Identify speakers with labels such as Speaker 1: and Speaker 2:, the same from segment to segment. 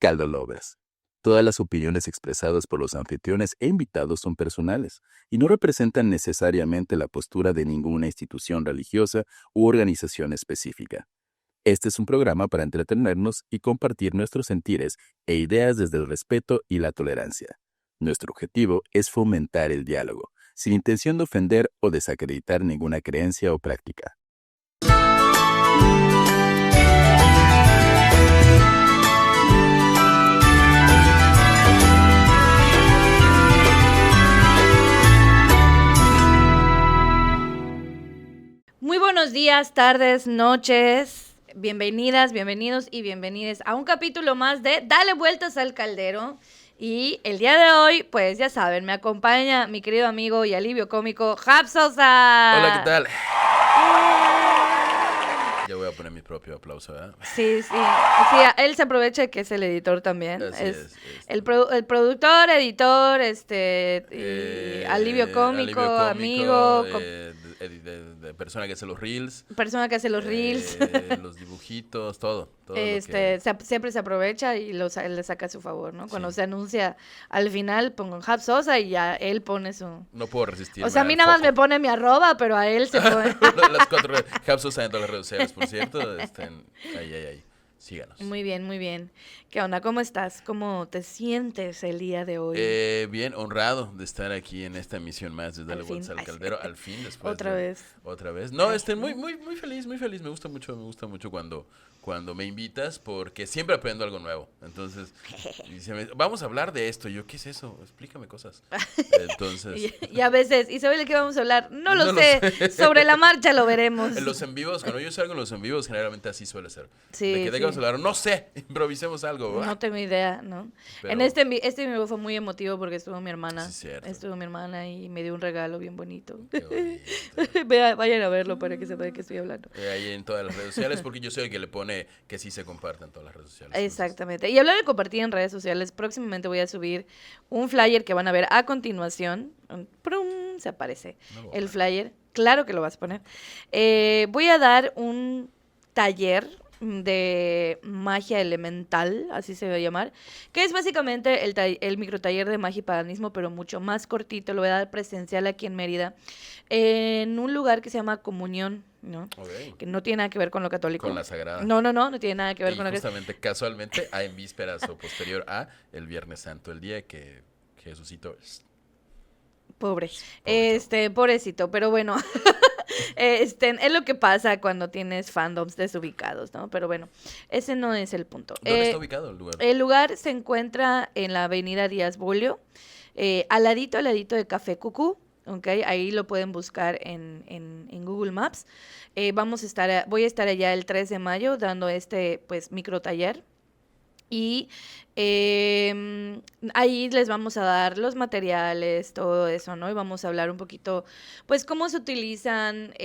Speaker 1: Caldo Lovers. Todas las opiniones expresadas por los anfitriones e invitados son personales y no representan necesariamente la postura de ninguna institución religiosa u organización específica. Este es un programa para entretenernos y compartir nuestros sentires e ideas desde el respeto y la tolerancia. Nuestro objetivo es fomentar el diálogo, sin intención de ofender o desacreditar ninguna creencia o práctica.
Speaker 2: Muy buenos días, tardes, noches, bienvenidas, bienvenidos y bienvenides a un capítulo más de Dale Vueltas al Caldero. Y el día de hoy, pues ya saben, me acompaña mi querido amigo y alivio cómico, Jab Sosa.
Speaker 3: Hola, ¿qué tal? Ya voy a poner mi propio aplauso, ¿verdad?
Speaker 2: Sí, él se aprovecha que es el editor también.
Speaker 3: Así es.
Speaker 2: El productor, editor, y alivio cómico, amigo.
Speaker 3: De persona que hace los reels.
Speaker 2: Persona que hace los reels.
Speaker 3: Los dibujitos, todo.
Speaker 2: Siempre se aprovecha y le saca a su favor, ¿no? Cuando se anuncia al final, pongo Jab Sosa y ya él pone su...
Speaker 3: No puedo resistir.
Speaker 2: O sea, a mí nada más me pone mi @, pero a él se pone...
Speaker 3: Las 4 Jab Sosa en todas las redes sociales, por cierto. Ahí. Síganos.
Speaker 2: Muy bien. ¿Qué onda? ¿Cómo estás? ¿Cómo te sientes el día de hoy?
Speaker 3: Bien, honrado de estar aquí en esta emisión más de Dale Vueltas al Caldero. Al fin, después
Speaker 2: Otra vez.
Speaker 3: No, muy feliz. Me gusta mucho cuando me invitas porque siempre aprendo algo nuevo. Entonces, vamos a hablar de esto. Yo, ¿qué es eso? Explícame cosas. Entonces...
Speaker 2: y a veces, ¿y sobre de qué vamos a hablar? No lo sé. Sobre la marcha lo veremos.
Speaker 3: En los en vivos, cuando yo salgo en los en vivos, generalmente así suele ser.
Speaker 2: Sí,
Speaker 3: ¿De qué vamos a hablar? No sé, improvisemos algo.
Speaker 2: No tengo idea, ¿no?
Speaker 3: Pero...
Speaker 2: En este vivo fue muy emotivo porque estuvo mi hermana.
Speaker 3: Sí, cierto.
Speaker 2: Estuvo mi hermana y me dio un regalo bien bonito.
Speaker 3: Qué bonito.
Speaker 2: Vayan a verlo para que sepan de qué estoy hablando.
Speaker 3: Ahí en todas las redes sociales, porque yo soy el que le pone que sí se compartan todas las redes sociales.
Speaker 2: Exactamente. Y hablando de compartir en redes sociales, próximamente voy a subir un flyer que van a ver a continuación. ¡Prum! Se aparece el flyer. Claro que lo vas a poner. Voy a dar un taller de magia elemental, así se va a llamar, que es básicamente el microtaller de magia y paganismo, pero mucho más cortito. Lo voy a dar presencial aquí en Mérida, en un lugar que se llama Comunión, ¿no?
Speaker 3: Okay.
Speaker 2: Que no tiene nada que ver con lo católico.
Speaker 3: Con la sagrada.
Speaker 2: No tiene nada que ver con lo que...
Speaker 3: justamente, casualmente, en vísperas o posterior a el Viernes Santo, el día que Jesucito...
Speaker 2: Pobre. Pobrecito, pero bueno... es lo que pasa cuando tienes fandoms desubicados, ¿no? Pero bueno, ese no es el punto.
Speaker 3: ¿Dónde está ubicado el lugar?
Speaker 2: El lugar se encuentra en la avenida Díaz Bolio, al ladito de Café Cucú, ¿ok? Ahí lo pueden buscar en Google Maps. Voy a estar allá el 3 de mayo dando pues, micro taller. Y ahí les vamos a dar los materiales, todo eso, ¿no? Y vamos a hablar un poquito, pues, cómo se utilizan,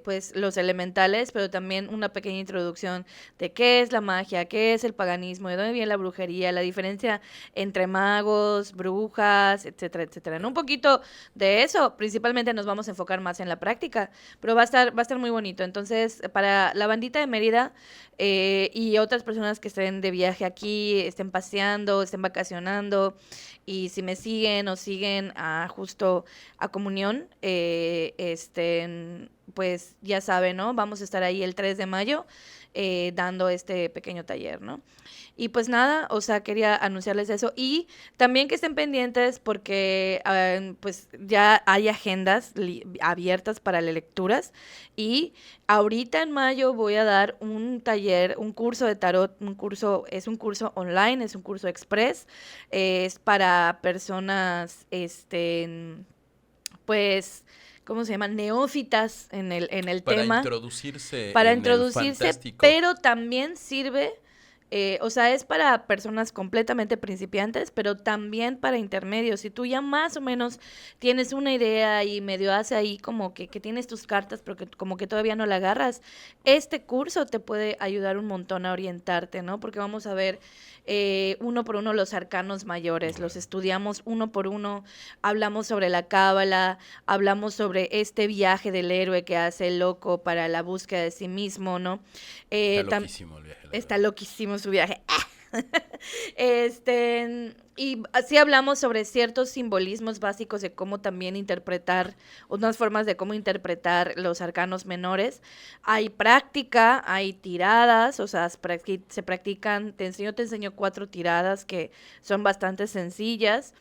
Speaker 2: pues, los elementales, pero también una pequeña introducción de qué es la magia, qué es el paganismo, de dónde viene la brujería, la diferencia entre magos, brujas, etcétera, etcétera, ¿no? Un poquito de eso, principalmente nos vamos a enfocar más en la práctica, pero va a estar muy bonito. Entonces, para la bandita de Mérida y otras personas que estén de viaje aquí, estén paseando, estén vacacionando, y si me siguen o siguen justo a Comunión, pues ya saben, ¿no? Vamos a estar ahí el 3 de mayo dando este pequeño taller, ¿no? Y pues nada, o sea, quería anunciarles eso. Y también que estén pendientes porque pues ya hay agendas abiertas para las lecturas. Y ahorita en mayo voy a dar un taller, un curso de tarot, es un curso online, es un curso express. Es para personas, pues... ¿cómo se llama? Neófitas en el tema. Para introducirse, pero también sirve, o sea, es para personas completamente principiantes, pero también para intermedios. Si tú ya más o menos tienes una idea y medio hace ahí como que tienes tus cartas, pero que como que todavía no la agarras, este curso te puede ayudar un montón a orientarte, ¿no? Porque vamos a ver uno por uno los arcanos mayores, los estudiamos uno por uno, hablamos sobre la cábala, hablamos sobre este viaje del héroe que hace el loco para la búsqueda de sí mismo, ¿no?
Speaker 3: Está loquísimo el viaje.
Speaker 2: Está loquísimo su viaje. Y así hablamos sobre ciertos simbolismos básicos de cómo también interpretar, unas formas de cómo interpretar los arcanos menores. Hay práctica, hay tiradas, o sea, se practican, te enseño 4 tiradas que son bastante sencillas.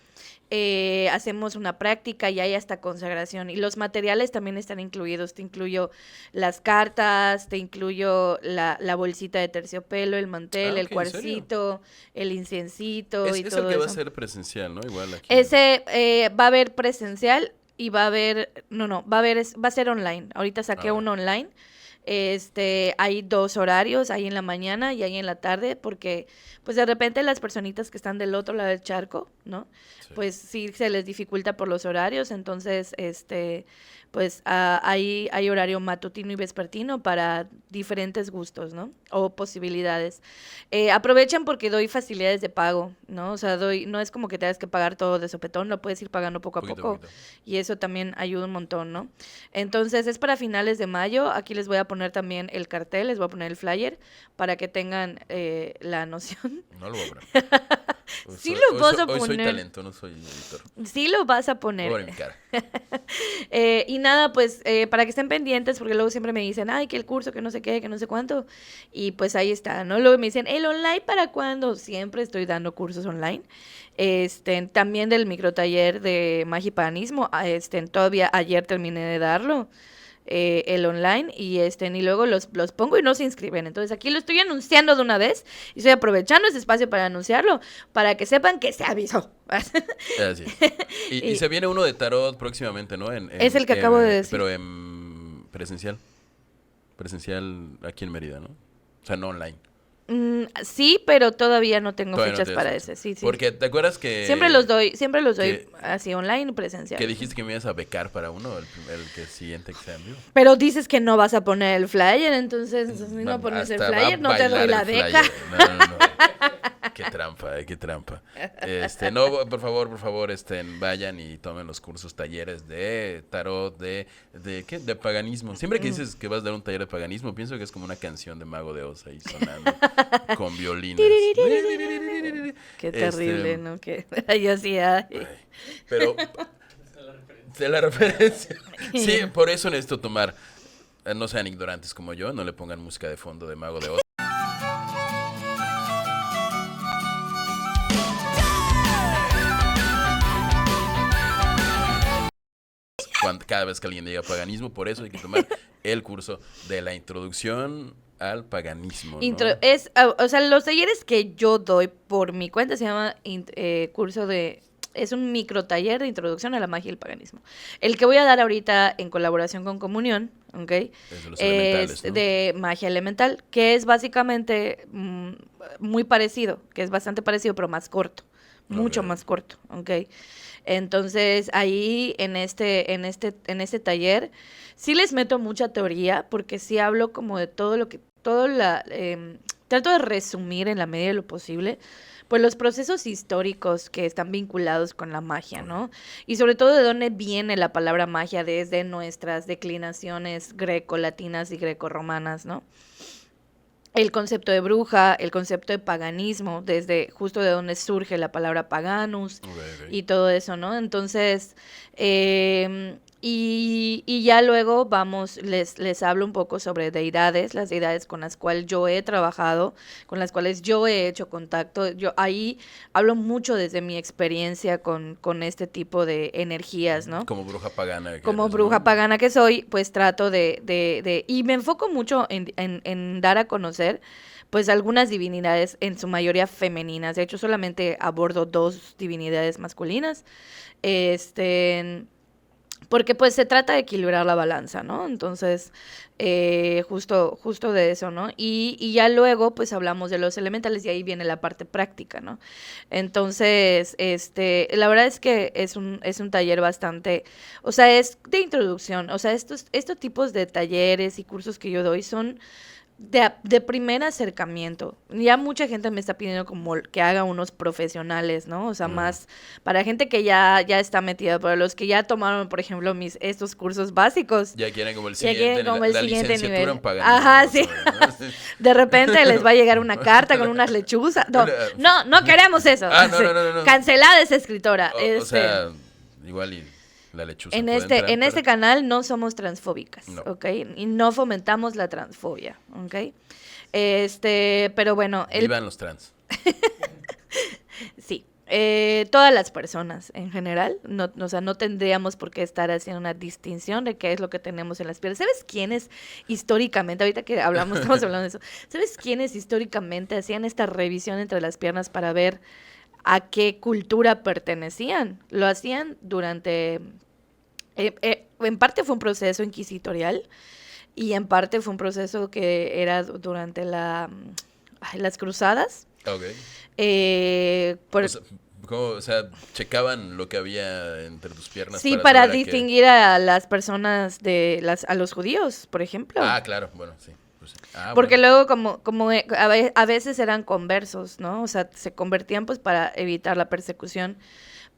Speaker 2: Hacemos una práctica y hay hasta consagración. Y los materiales también están incluidos. Te incluyo las cartas, te incluyo la bolsita de terciopelo, el mantel, el
Speaker 3: Ok, ¿en serio?
Speaker 2: cuarcito, el inciencito y
Speaker 3: Es el
Speaker 2: todo
Speaker 3: que va a
Speaker 2: eso.
Speaker 3: ser presencial, ¿no? Igual aquí.
Speaker 2: Ese va a haber presencial y va a haber, no, va a ser online. Ahorita
Speaker 3: Ah,
Speaker 2: saqué
Speaker 3: bueno.
Speaker 2: uno online. Hay 2 horarios, hay en la mañana y hay en la tarde, porque pues de repente las personitas que están del otro lado del charco, ¿no?
Speaker 3: Sí.
Speaker 2: Pues sí se les dificulta por los horarios, entonces pues hay horario matutino y vespertino para diferentes gustos, ¿no? O posibilidades. Aprovechen porque doy facilidades de pago, ¿no? O sea, no es como que tengas que pagar todo de sopetón, lo puedes ir pagando poco a
Speaker 3: Poquito a
Speaker 2: poco
Speaker 3: poquito.
Speaker 2: y eso también ayuda un montón, ¿no? Entonces es para finales de mayo. Aquí les voy a poner también el cartel, les voy a poner el flyer para que tengan la noción.
Speaker 3: No lo voy a poner.
Speaker 2: Sí lo vas a
Speaker 3: Hoy soy
Speaker 2: poner.
Speaker 3: talento, no soy editor.
Speaker 2: Sí lo vas a
Speaker 3: Voy a
Speaker 2: poner.
Speaker 3: poner mi cara.
Speaker 2: Y nada, pues para que estén pendientes, porque luego siempre me dicen, ay, que el curso, que no sé qué, que no sé cuánto. Y pues ahí está, ¿no? Luego me dicen, ¿el online para cuándo? Siempre estoy dando cursos online. También del microtaller de magia y paganismo. Todavía ayer terminé de darlo. El online y luego los pongo y no se inscriben. Entonces aquí lo estoy anunciando de una vez y estoy aprovechando ese espacio para anunciarlo, para que sepan que se avisó.
Speaker 3: Así es. Y se viene uno de tarot próximamente, ¿no?
Speaker 2: Es el que acabo de decir.
Speaker 3: Pero en presencial. Presencial aquí en Mérida, ¿no? O sea, no online.
Speaker 2: Sí, pero todavía no tengo
Speaker 3: Todavía no
Speaker 2: fechas
Speaker 3: tienes
Speaker 2: para
Speaker 3: fecha.
Speaker 2: ese. Sí.
Speaker 3: Porque ¿te acuerdas que
Speaker 2: Siempre los doy
Speaker 3: que-
Speaker 2: así online y presencial.
Speaker 3: que dijiste que me ibas a becar para uno, el que siguiente examen?
Speaker 2: Pero dices que no vas a poner el flyer, entonces si no pones el
Speaker 3: Hasta va a
Speaker 2: flyer, no te doy
Speaker 3: bailar
Speaker 2: la
Speaker 3: el
Speaker 2: beca.
Speaker 3: flyer. No. Qué trampa, qué trampa. No, por favor, vayan y tomen los cursos, talleres de tarot, ¿qué? De paganismo. Siempre que dices que vas a dar un taller de paganismo, pienso que es como una canción de Mago de Oz ahí sonando con violines.
Speaker 2: Qué terrible, ¿no? Que yo sí, ay.
Speaker 3: Pero de la referencia. Sí, por eso necesito tomar. No sean ignorantes como yo, no le pongan música de fondo de Mago de Oz. Cada vez que alguien diga paganismo, por eso hay que tomar el curso de la introducción al paganismo, ¿no?
Speaker 2: O sea, los talleres que yo doy por mi cuenta se llama es un micro taller de introducción a la magia y el paganismo. El que voy a dar ahorita en colaboración con Comunión, ¿ok?
Speaker 3: Es de los elementales, ¿no?
Speaker 2: De magia elemental, que es básicamente muy parecido, que es bastante parecido, pero más corto, mucho
Speaker 3: Ok.
Speaker 2: más corto, ¿ok? Entonces ahí en este taller sí les meto mucha teoría, porque sí hablo como de trato de resumir en la medida de lo posible, pues los procesos históricos que están vinculados con la magia, ¿no? Y sobre todo de dónde viene la palabra magia desde nuestras declinaciones greco-latinas y greco-romanas, ¿no? El concepto de bruja, el concepto de paganismo, desde justo de donde surge la palabra paganus
Speaker 3: Ok.
Speaker 2: y todo eso, ¿no? Entonces, y ya luego les hablo un poco sobre deidades, las deidades con las cuales yo he trabajado, con las cuales yo he hecho contacto. Yo ahí hablo mucho desde mi experiencia con este tipo de energías, ¿no?
Speaker 3: Como bruja pagana.
Speaker 2: Como
Speaker 3: eres,
Speaker 2: bruja
Speaker 3: ¿no?
Speaker 2: pagana que soy, pues trato y me enfoco mucho en dar a conocer, pues, algunas divinidades, en su mayoría femeninas. De hecho, solamente abordo 2 divinidades masculinas, porque pues se trata de equilibrar la balanza, ¿no? Entonces, justo de eso, ¿no? Y ya luego, pues hablamos de los elementales y ahí viene la parte práctica, ¿no? Entonces, la verdad es que es un taller bastante, o sea, es de introducción, o sea, estos tipos de talleres y cursos que yo doy son de primer acercamiento. Ya mucha gente me está pidiendo como que haga unos profesionales, ¿no? O sea, más para gente que ya está metida, para los que ya tomaron, por ejemplo, estos cursos básicos.
Speaker 3: Ya quieren como el
Speaker 2: Ya
Speaker 3: siguiente,
Speaker 2: quieren como el
Speaker 3: la
Speaker 2: siguiente
Speaker 3: licenciatura
Speaker 2: nivel.
Speaker 3: en paganismo,
Speaker 2: Ajá,
Speaker 3: más
Speaker 2: sí.
Speaker 3: o menos, ¿no? Sí.
Speaker 2: De repente les va a llegar una carta con unas lechuzas. No queremos eso.
Speaker 3: No.
Speaker 2: Cancelada esa escritora.
Speaker 3: O sea, igual y la lechuza
Speaker 2: En
Speaker 3: puede entrar,
Speaker 2: en este
Speaker 3: pero-
Speaker 2: canal no somos transfóbicas,
Speaker 3: No.
Speaker 2: ¿ok? Y no fomentamos la transfobia, ¿ok? Pero bueno,
Speaker 3: Vivan los trans.
Speaker 2: sí. Todas las personas en general, o sea, no tendríamos por qué estar haciendo una distinción de qué es lo que tenemos en las piernas. ¿Sabes quiénes históricamente, ahorita que estamos hablando de eso, ¿sabes quiénes históricamente hacían esta revisión entre las piernas para ver a qué cultura pertenecían? Lo hacían durante, en parte fue un proceso inquisitorial y en parte fue un proceso que era durante las cruzadas.
Speaker 3: Ok.
Speaker 2: Por-
Speaker 3: O sea, checaban lo que había entre tus piernas.
Speaker 2: Sí, para
Speaker 3: saber a qué-
Speaker 2: distinguir a las personas a los judíos, por ejemplo.
Speaker 3: Ah, claro, bueno, sí. Pues sí. Ah,
Speaker 2: Porque
Speaker 3: bueno.
Speaker 2: luego como a veces eran conversos, ¿no? O sea, se convertían pues para evitar la persecución,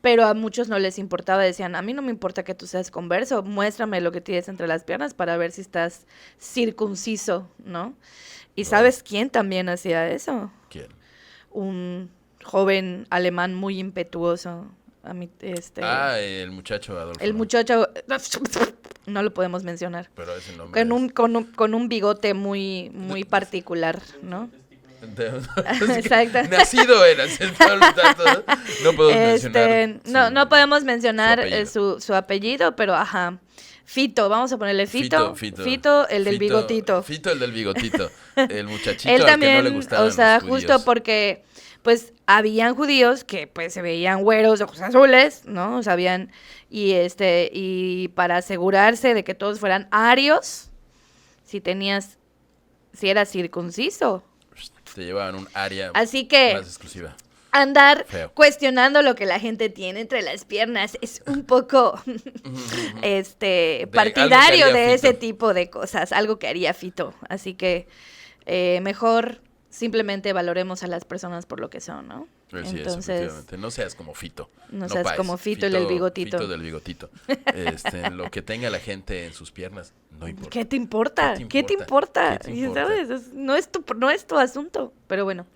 Speaker 2: pero a muchos no les importaba, decían, a mí no me importa que tú seas converso, muéstrame lo que tienes entre las piernas para ver si estás circunciso, ¿no? ¿Y sabes quién también hacía eso?
Speaker 3: ¿Quién?
Speaker 2: Un joven alemán muy impetuoso.
Speaker 3: El muchacho Adolfo.
Speaker 2: El
Speaker 3: ¿no?
Speaker 2: muchacho, no lo podemos mencionar.
Speaker 3: Pero ese nombre
Speaker 2: Con un bigote muy particular, ¿no?
Speaker 3: es-
Speaker 2: Exacto.
Speaker 3: Nacido en Central Datos. No puedo mencionar.
Speaker 2: No podemos mencionar
Speaker 3: apellido.
Speaker 2: su apellido, pero ajá. Fito, vamos a ponerle Fito. Fito, el del bigotito.
Speaker 3: Fito, el del bigotito. El muchachito
Speaker 2: Él
Speaker 3: al que
Speaker 2: también,
Speaker 3: no le gustaban
Speaker 2: o sea,
Speaker 3: los
Speaker 2: justo
Speaker 3: judíos.
Speaker 2: porque, pues, habían judíos que, pues, se veían güeros de ojos azules, ¿no? O sea, y para asegurarse de que todos fueran arios, si eras circunciso.
Speaker 3: Te llevaban un área
Speaker 2: Así que
Speaker 3: más exclusiva.
Speaker 2: andar
Speaker 3: Feo.
Speaker 2: cuestionando lo que la gente tiene entre las piernas es un poco partidario
Speaker 3: algo que haría
Speaker 2: de ese
Speaker 3: Fito.
Speaker 2: tipo de cosas, algo que haría Fito. Así que mejor simplemente valoremos a las personas por lo que son, ¿no?
Speaker 3: Sí,
Speaker 2: Entonces,
Speaker 3: efectivamente. No seas como Fito.
Speaker 2: no seas
Speaker 3: paes.
Speaker 2: como Fito, el del bigotito.
Speaker 3: Fito del bigotito. Lo que tenga la gente en sus piernas, no importa.
Speaker 2: ¿qué te importa?
Speaker 3: ¿Qué te importa? ¿Qué te
Speaker 2: Y,
Speaker 3: importa?
Speaker 2: ¿sabes? No es tu asunto, pero bueno.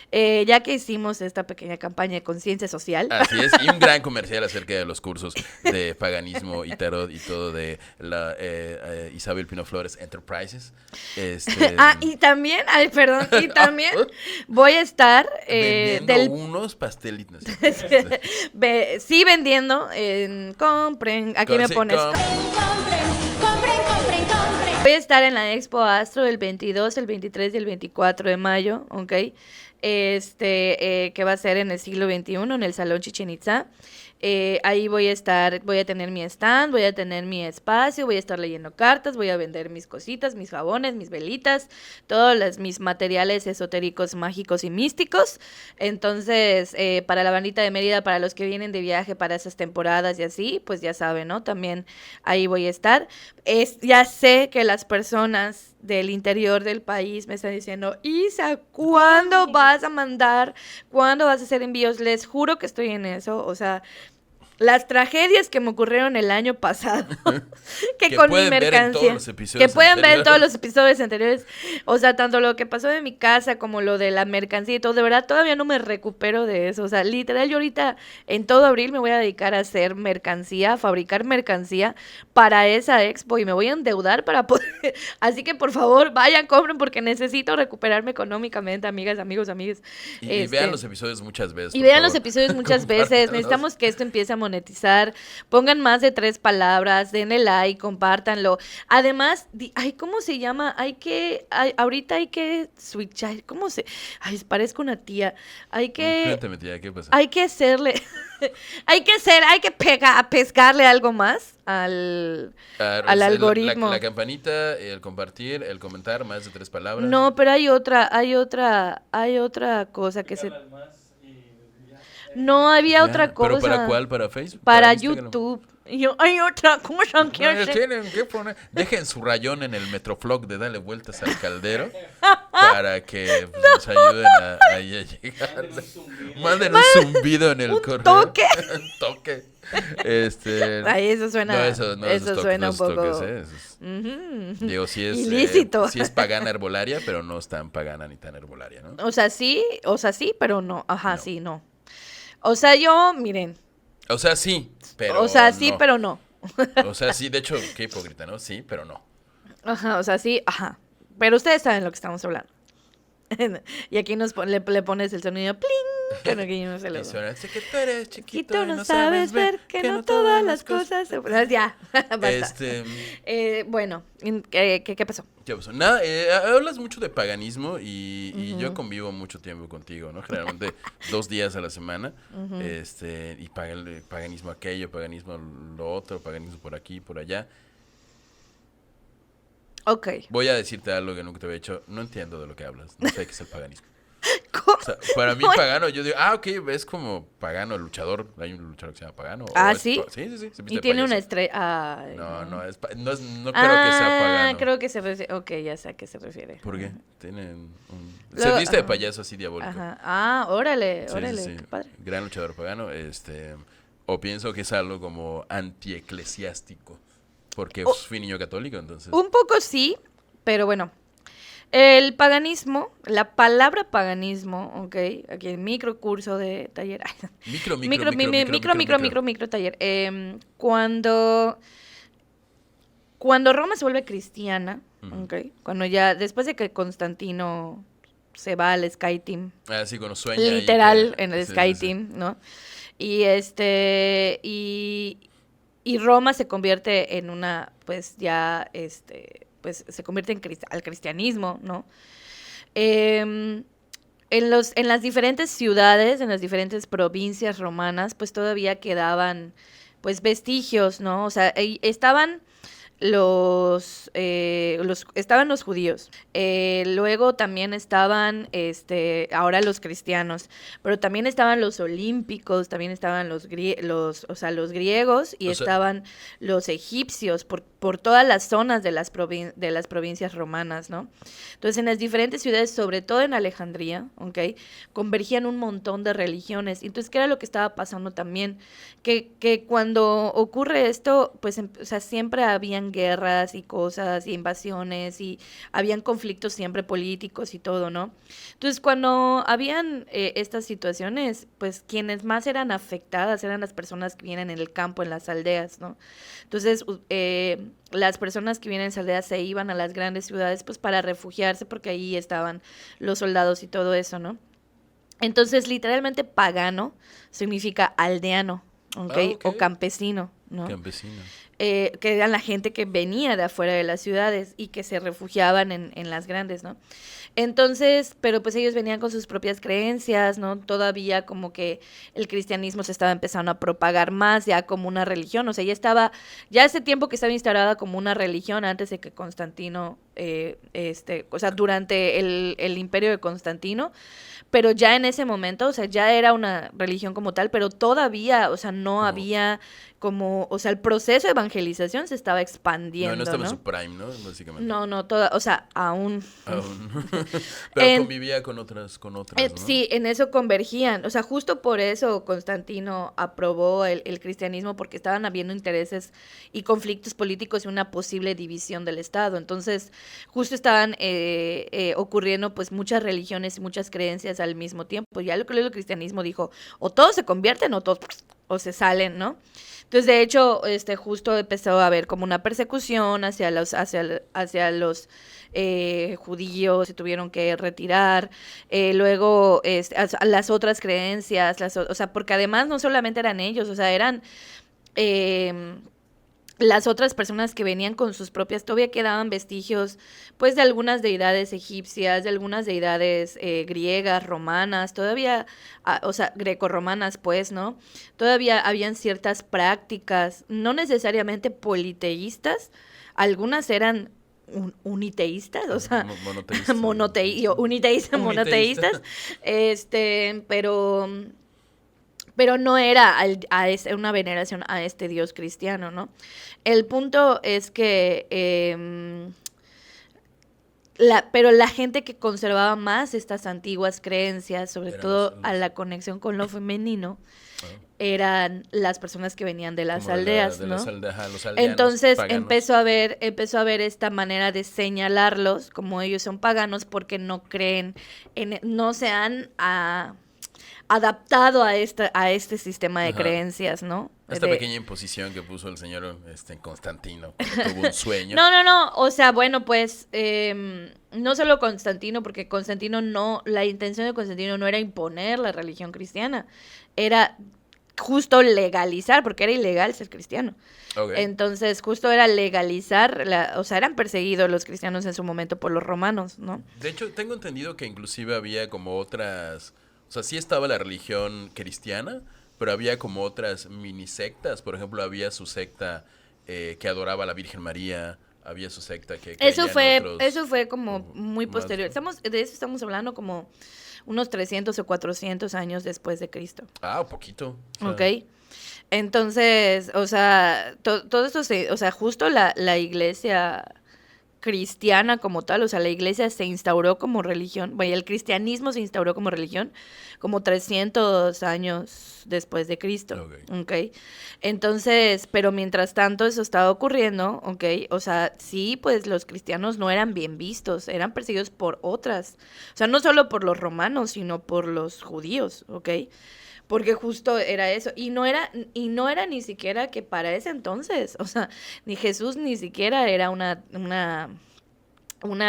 Speaker 2: Ya que hicimos esta pequeña campaña de conciencia social.
Speaker 3: Así es, y un gran comercial acerca de los cursos de paganismo y tarot y todo de la Isabel Pino Flores Enterprises.
Speaker 2: Y también, y también voy a estar
Speaker 3: vendiendo unos pastelitos.
Speaker 2: sí vendiendo, compren, aquí me pones. Voy a estar en la Expo Astro el 22, el 23 y el 24 de mayo, ¿ok? Que va a ser en el siglo XXI, en el Salón Chichén Itzá. Ahí voy a tener mi stand, voy a tener mi espacio, voy a estar leyendo cartas, voy a vender mis cositas, mis jabones, mis velitas, mis materiales esotéricos, mágicos y místicos. Entonces, para la bandita de Mérida, para los que vienen de viaje para esas temporadas y así, pues ya saben, ¿no? También ahí voy a estar. Ya sé que las personas del interior del país me están diciendo, Isa, ¿cuándo vas a mandar? ¿Cuándo vas a hacer envíos? Les juro que estoy en eso, o sea, las tragedias que me ocurrieron el año pasado, que con mi
Speaker 3: pueden ver en
Speaker 2: mercancía,
Speaker 3: todos los episodios
Speaker 2: que pueden ver en
Speaker 3: anteriores.
Speaker 2: todos los episodios anteriores, o sea, tanto lo que pasó de mi casa como lo de la mercancía y todo, de verdad todavía no me recupero de eso, o sea, literal yo ahorita en todo abril me voy a dedicar a hacer mercancía, a fabricar mercancía para esa expo y me voy a endeudar para poder, así que por favor vayan, compren porque necesito recuperarme económicamente, amigas, amigos, amigas.
Speaker 3: Y vean los episodios muchas veces.
Speaker 2: Y
Speaker 3: por
Speaker 2: vean
Speaker 3: favor.
Speaker 2: los episodios muchas veces.
Speaker 3: Compártanlos.
Speaker 2: Necesitamos que esto empiece a monetizar. Pongan más de 3 palabras, denle like, compártanlo. Además, ¿cómo se llama? Ahorita hay que switchar. Parezco una tía.
Speaker 3: Cuéntame, tía, ¿qué pasa?
Speaker 2: Hay que hacerle, hay que pescarle algo más al algoritmo.
Speaker 3: La campanita, el compartir, el comentar, más de 3 palabras.
Speaker 2: No, pero hay otra cosa que se... No, había
Speaker 3: Ya,
Speaker 2: otra cosa.
Speaker 3: ¿pero para cuál? ¿Para Facebook?
Speaker 2: Para
Speaker 3: Instagram?
Speaker 2: YouTube. Y yo, hay otra, ¿cómo son que hace?
Speaker 3: Tienen que poner. Dejen su rayón en el Metroflog de darle vueltas al caldero para que pues, nos ayuden ahí a llegar. Manden un zumbido en el
Speaker 2: un
Speaker 3: correo.
Speaker 2: toque.
Speaker 3: Un toque.
Speaker 2: Ay, eso suena,
Speaker 3: No, eso
Speaker 2: suena un
Speaker 3: esos
Speaker 2: poco
Speaker 3: toques, eso es-
Speaker 2: ujú,
Speaker 3: digo,
Speaker 2: ilícito.
Speaker 3: sí es pagana herbolaria, pero no es tan pagana ni tan herbolaria, ¿no?
Speaker 2: O sea, sí, pero no. Ajá,
Speaker 3: No.
Speaker 2: sí, no. O sea, yo, miren.
Speaker 3: O sea, sí, pero
Speaker 2: O sea, sí,
Speaker 3: no.
Speaker 2: pero no.
Speaker 3: O sea, sí, de hecho, qué hipócrita, ¿no? Sí, pero no.
Speaker 2: Ajá, o sea, sí, ajá. Pero ustedes saben lo que estamos hablando. Y aquí le pones el sonido pling, que no, que yo no se lo.
Speaker 3: Y suena, "Sé que tú eres
Speaker 2: Y
Speaker 3: chiquito
Speaker 2: tú no sabes ver que no todas las cosas se... Ya, basta. Bueno, ¿qué pasó?
Speaker 3: ¿Qué pasó? Nada, hablas mucho de paganismo y yo convivo mucho tiempo contigo, ¿no? Generalmente 2 días a la semana. Y paganismo aquello, paganismo lo otro, paganismo por aquí, por allá.
Speaker 2: Ok.
Speaker 3: Voy a decirte algo que nunca te había dicho. No entiendo de lo que hablas. No sé qué es el paganismo.
Speaker 2: ¿Cómo?
Speaker 3: O sea, para mí pagano, yo digo, ok, es como pagano el luchador. Hay un luchador que se llama pagano.
Speaker 2: Ah,
Speaker 3: es
Speaker 2: ¿sí?
Speaker 3: Sí, se viste
Speaker 2: Y
Speaker 3: de
Speaker 2: tiene una
Speaker 3: payaso.
Speaker 2: estrella.
Speaker 3: No creo que sea pagano.
Speaker 2: Creo que se refiere. Ok, ya sé a qué se refiere.
Speaker 3: ¿Por qué? Tienen un...
Speaker 2: Luego-
Speaker 3: se viste de
Speaker 2: ajá.
Speaker 3: payaso así diabólico.
Speaker 2: Ajá. Ah, órale,
Speaker 3: Sí,
Speaker 2: órale,
Speaker 3: sí, sí.
Speaker 2: qué padre.
Speaker 3: Gran luchador pagano. O pienso que es algo como antieclesiástico. Porque fui niño católico, entonces.
Speaker 2: Un poco sí, pero bueno. El paganismo, la palabra paganismo, ok, aquí en micro curso de taller. Micro taller. Cuando Roma se vuelve cristiana, ok, cuando ya, después de que Constantino se va al Sky Team,
Speaker 3: Ah, sí, cuando sueña. ahí
Speaker 2: literal,
Speaker 3: que-
Speaker 2: en el
Speaker 3: sí,
Speaker 2: Sky
Speaker 3: sí, sí.
Speaker 2: Team, ¿no? Y y Roma se convierte en una, pues ya, pues se convierte al cristianismo, ¿no? En las diferentes ciudades, en las diferentes provincias romanas, pues todavía quedaban, pues vestigios, ¿no? O sea, estaban estaban los judíos, luego también estaban ahora los cristianos, pero también estaban los olímpicos, también estaban los griegos y
Speaker 3: O sea-
Speaker 2: estaban los egipcios por todas las zonas de las provincias romanas, ¿no? Entonces en las diferentes ciudades, sobre todo en Alejandría, ¿ok? Convergían un montón de religiones. Entonces, ¿qué era lo que estaba pasando también? Que cuando ocurre esto, pues, o sea, siempre habían guerras y cosas y invasiones y habían conflictos siempre políticos y todo, ¿no? Entonces, cuando habían estas situaciones, pues quienes más eran afectadas eran las personas que vienen en el campo, en las aldeas, ¿no? Entonces, las personas que vienen en las aldeas se iban a las grandes ciudades, pues, para refugiarse porque ahí estaban los soldados y todo eso, ¿no? Entonces, literalmente pagano significa aldeano, ¿ok?
Speaker 3: Ah, ok.
Speaker 2: O campesino, ¿no?
Speaker 3: Campesino.
Speaker 2: Que eran la gente que venía de afuera de las ciudades y que se refugiaban en las grandes, ¿no? Entonces, pero pues ellos venían con sus propias creencias, ¿no? Todavía como que el cristianismo se estaba empezando a propagar más ya como una religión, o sea, ya hace tiempo que estaba instaurada como una religión antes de que Constantino, o sea, durante el imperio de Constantino, pero ya en ese momento, o sea, ya era una religión como tal, pero todavía, o sea, no había como, o sea, el proceso de evangelización se estaba expandiendo,
Speaker 3: No estaba en
Speaker 2: ¿no?
Speaker 3: su prime, ¿no? Básicamente.
Speaker 2: No, o sea, aún.
Speaker 3: Aún. Pero
Speaker 2: En-
Speaker 3: convivía con otras, ¿no?
Speaker 2: Sí, en eso convergían. O sea, justo por eso Constantino aprobó el cristianismo, porque estaban habiendo intereses y conflictos políticos y una posible división del Estado. Entonces, justo estaban ocurriendo pues muchas religiones y muchas creencias al mismo tiempo. Ya lo que el cristianismo dijo, o todos se convierten o todos o se salen, ¿no? Entonces, de hecho, justo empezó a haber como una persecución hacia los judíos, se tuvieron que retirar. Luego, las otras creencias, o sea, porque además no solamente eran ellos, o sea, eran las otras personas que venían con sus propias, todavía quedaban vestigios, pues, de algunas deidades egipcias, de algunas deidades griegas, romanas, todavía, o sea, grecorromanas, pues, ¿no? Todavía habían ciertas prácticas, no necesariamente politeístas, algunas eran uniteístas, o sea, uniteístas, monoteístas, pero no era una veneración a este Dios cristiano, ¿no? El punto es que pero la gente que conservaba más estas antiguas creencias, sobre
Speaker 3: Eran
Speaker 2: todo a
Speaker 3: los-
Speaker 2: la conexión con lo femenino,
Speaker 3: ah,
Speaker 2: eran las personas que venían de las
Speaker 3: como
Speaker 2: aldeas,
Speaker 3: de
Speaker 2: ¿no?
Speaker 3: las ajá, los aldeanos
Speaker 2: Entonces
Speaker 3: paganos.
Speaker 2: empezó a ver esta manera de señalarlos como ellos son paganos porque no creen no se han adaptado a este sistema de
Speaker 3: Ajá.
Speaker 2: creencias, ¿no?
Speaker 3: Esta pequeña imposición que puso el señor Constantino cuando tuvo un sueño.
Speaker 2: No, o sea, bueno, pues no solo Constantino, porque la intención de Constantino no era imponer la religión cristiana, era justo legalizar, porque era ilegal ser cristiano.
Speaker 3: Ok.
Speaker 2: Entonces, justo era legalizar, o sea, eran perseguidos los cristianos en su momento por los romanos, ¿no?
Speaker 3: De hecho, tengo entendido que inclusive había como otras, o sea, sí estaba la religión cristiana, pero había como otras mini sectas. Por ejemplo, había su secta que adoraba a la Virgen María, había su secta que creía en otros,
Speaker 2: Eso fue como muy
Speaker 3: más-
Speaker 2: posterior. De eso estamos hablando como unos 300 o 400 años después de Cristo.
Speaker 3: Ah, un poquito. O sea,
Speaker 2: ¿Ok? Entonces, o sea, todo esto o sea, justo la iglesia cristiana como tal, o sea, la iglesia se instauró como religión, bueno, el cristianismo se instauró como religión como 300 años después de Cristo,
Speaker 3: Ok.
Speaker 2: ¿ok? Entonces, pero mientras tanto eso estaba ocurriendo, ¿ok? O sea, sí, pues los cristianos no eran bien vistos, eran perseguidos por otras, o sea, no solo por los romanos, sino por los judíos, ¿ok? Porque justo era eso. Y no era ni siquiera que para ese entonces, o sea, ni Jesús ni siquiera era una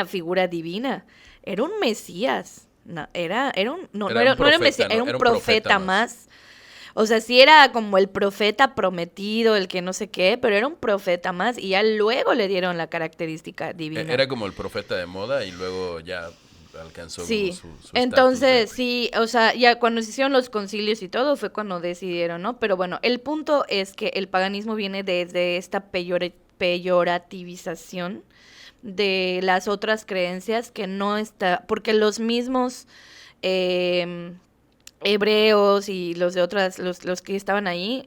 Speaker 2: figura divina. Era un Mesías. No, no
Speaker 3: Era
Speaker 2: era,
Speaker 3: un
Speaker 2: no era un
Speaker 3: profeta,
Speaker 2: Mesías,
Speaker 3: ¿no?
Speaker 2: era un
Speaker 3: Era un
Speaker 2: profeta
Speaker 3: profeta
Speaker 2: más. O sea, sí era como el profeta prometido, el que no sé qué, pero era un profeta más y ya luego le dieron la característica divina.
Speaker 3: Era como el profeta de moda y luego ya alcanzó como
Speaker 2: Sí,
Speaker 3: su estatus
Speaker 2: entonces
Speaker 3: de...
Speaker 2: sí, o sea, ya cuando se hicieron los concilios y todo fue cuando decidieron, ¿no? Pero bueno, el punto es que el paganismo viene desde esta peyorativización de las otras creencias que no está, porque los mismos em, hebreos y los de otras, los que estaban ahí,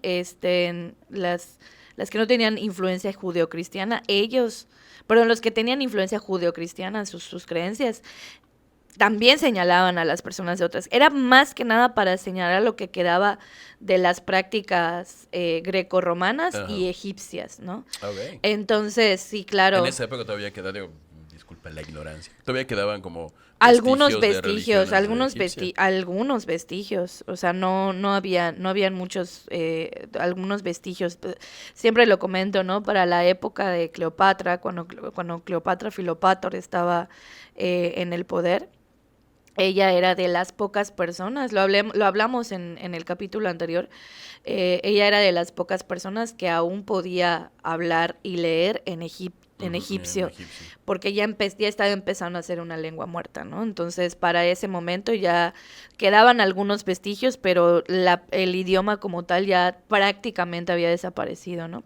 Speaker 2: las que no tenían influencia judeocristiana, perdón, los que tenían influencia judeocristiana, sus creencias, también señalaban a las personas de otras. Era más que nada para señalar lo que quedaba de las prácticas grecorromanas
Speaker 3: Ajá.
Speaker 2: y egipcias, ¿no?
Speaker 3: Ok.
Speaker 2: Entonces, sí, claro.
Speaker 3: En esa época todavía quedaba, digo, disculpa la ignorancia, todavía quedaban como
Speaker 2: Algunos
Speaker 3: de religiones egipcias.
Speaker 2: algunos vestigios, o sea, no habían muchos, algunos vestigios. Siempre lo comento, ¿no? Para la época de Cleopatra, cuando Cleopatra Filopátor estaba en el poder, ella era de las pocas personas, lo hablamos en el capítulo anterior, ella era de las pocas personas que aún podía hablar y leer en egipcio,
Speaker 3: egipcio.
Speaker 2: porque ya estaba empezando a ser una lengua muerta, ¿no? Entonces, para ese momento ya quedaban algunos vestigios, pero el idioma como tal ya prácticamente había desaparecido, ¿no?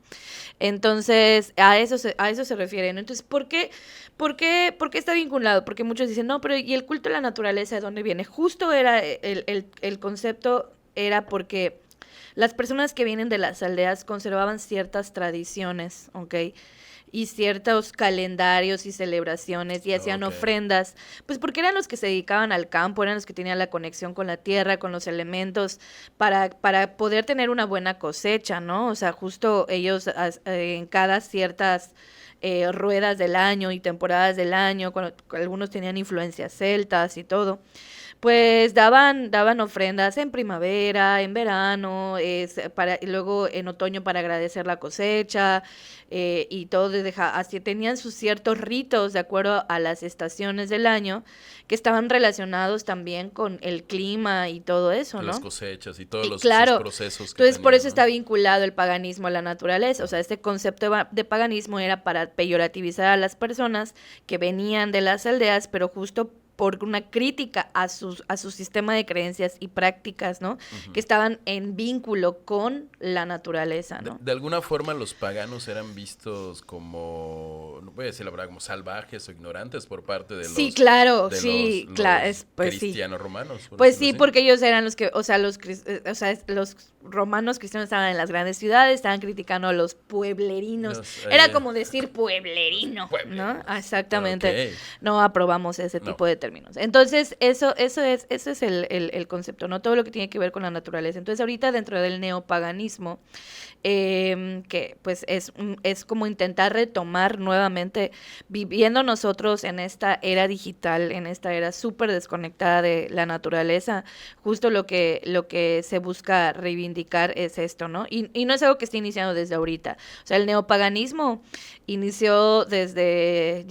Speaker 2: Entonces, a eso se refiere, ¿no? Entonces, ¿por qué está vinculado? Porque muchos dicen, no, pero ¿y el culto a la naturaleza de dónde viene? Justo era el concepto era porque las personas que vienen de las aldeas conservaban ciertas tradiciones, ¿ok? Y ciertos calendarios y celebraciones y hacían
Speaker 3: Ok.
Speaker 2: ofrendas, pues porque eran los que se dedicaban al campo, eran los que tenían la conexión con la tierra, con los elementos, para poder tener una buena cosecha, ¿no? O sea, justo ellos en cada ciertas ruedas del año y temporadas del año, cuando algunos tenían influencias celtas y todo, pues daban ofrendas en primavera, en verano, y luego en otoño para agradecer la cosecha, y todo, así tenían sus ciertos ritos de acuerdo a las estaciones del año que estaban relacionados también con el clima y todo eso,
Speaker 3: Las
Speaker 2: ¿no?
Speaker 3: cosechas y todos
Speaker 2: Y
Speaker 3: los
Speaker 2: claro,
Speaker 3: sus procesos que
Speaker 2: entonces por
Speaker 3: tenían,
Speaker 2: eso
Speaker 3: ¿no?
Speaker 2: está vinculado el paganismo a la naturaleza, o sea, este concepto de paganismo era para peyorativizar a las personas que venían de las aldeas, pero justo por una crítica a su sistema de creencias y prácticas, ¿no? Que estaban en vínculo con la naturaleza, ¿no?
Speaker 3: De alguna forma los paganos eran vistos como no voy a decir la verdad, como salvajes o ignorantes por parte de los,
Speaker 2: Sí, claro,
Speaker 3: de
Speaker 2: sí,
Speaker 3: los
Speaker 2: claro, pues sí.
Speaker 3: cristianos romanos. por
Speaker 2: Pues
Speaker 3: decirlo
Speaker 2: sí,
Speaker 3: así.
Speaker 2: porque ellos eran los que, o sea, los romanos cristianos estaban en las grandes ciudades, estaban criticando a los pueblerinos. Era como decir pueblerino,
Speaker 3: Pueblerinos.
Speaker 2: ¿no? Exactamente.
Speaker 3: Ok.
Speaker 2: No aprobamos ese
Speaker 3: No.
Speaker 2: tipo de términos. Entonces, eso es el concepto, ¿no? Todo lo que tiene que ver con la naturaleza. Entonces, ahorita dentro del neopaganismo, que pues es como intentar retomar nuevamente, viviendo nosotros en esta era digital, en esta era súper desconectada de la naturaleza, justo lo que se busca reivindicar es esto, ¿no? Y no es algo que esté iniciando desde ahorita. O sea, el neopaganismo inició desde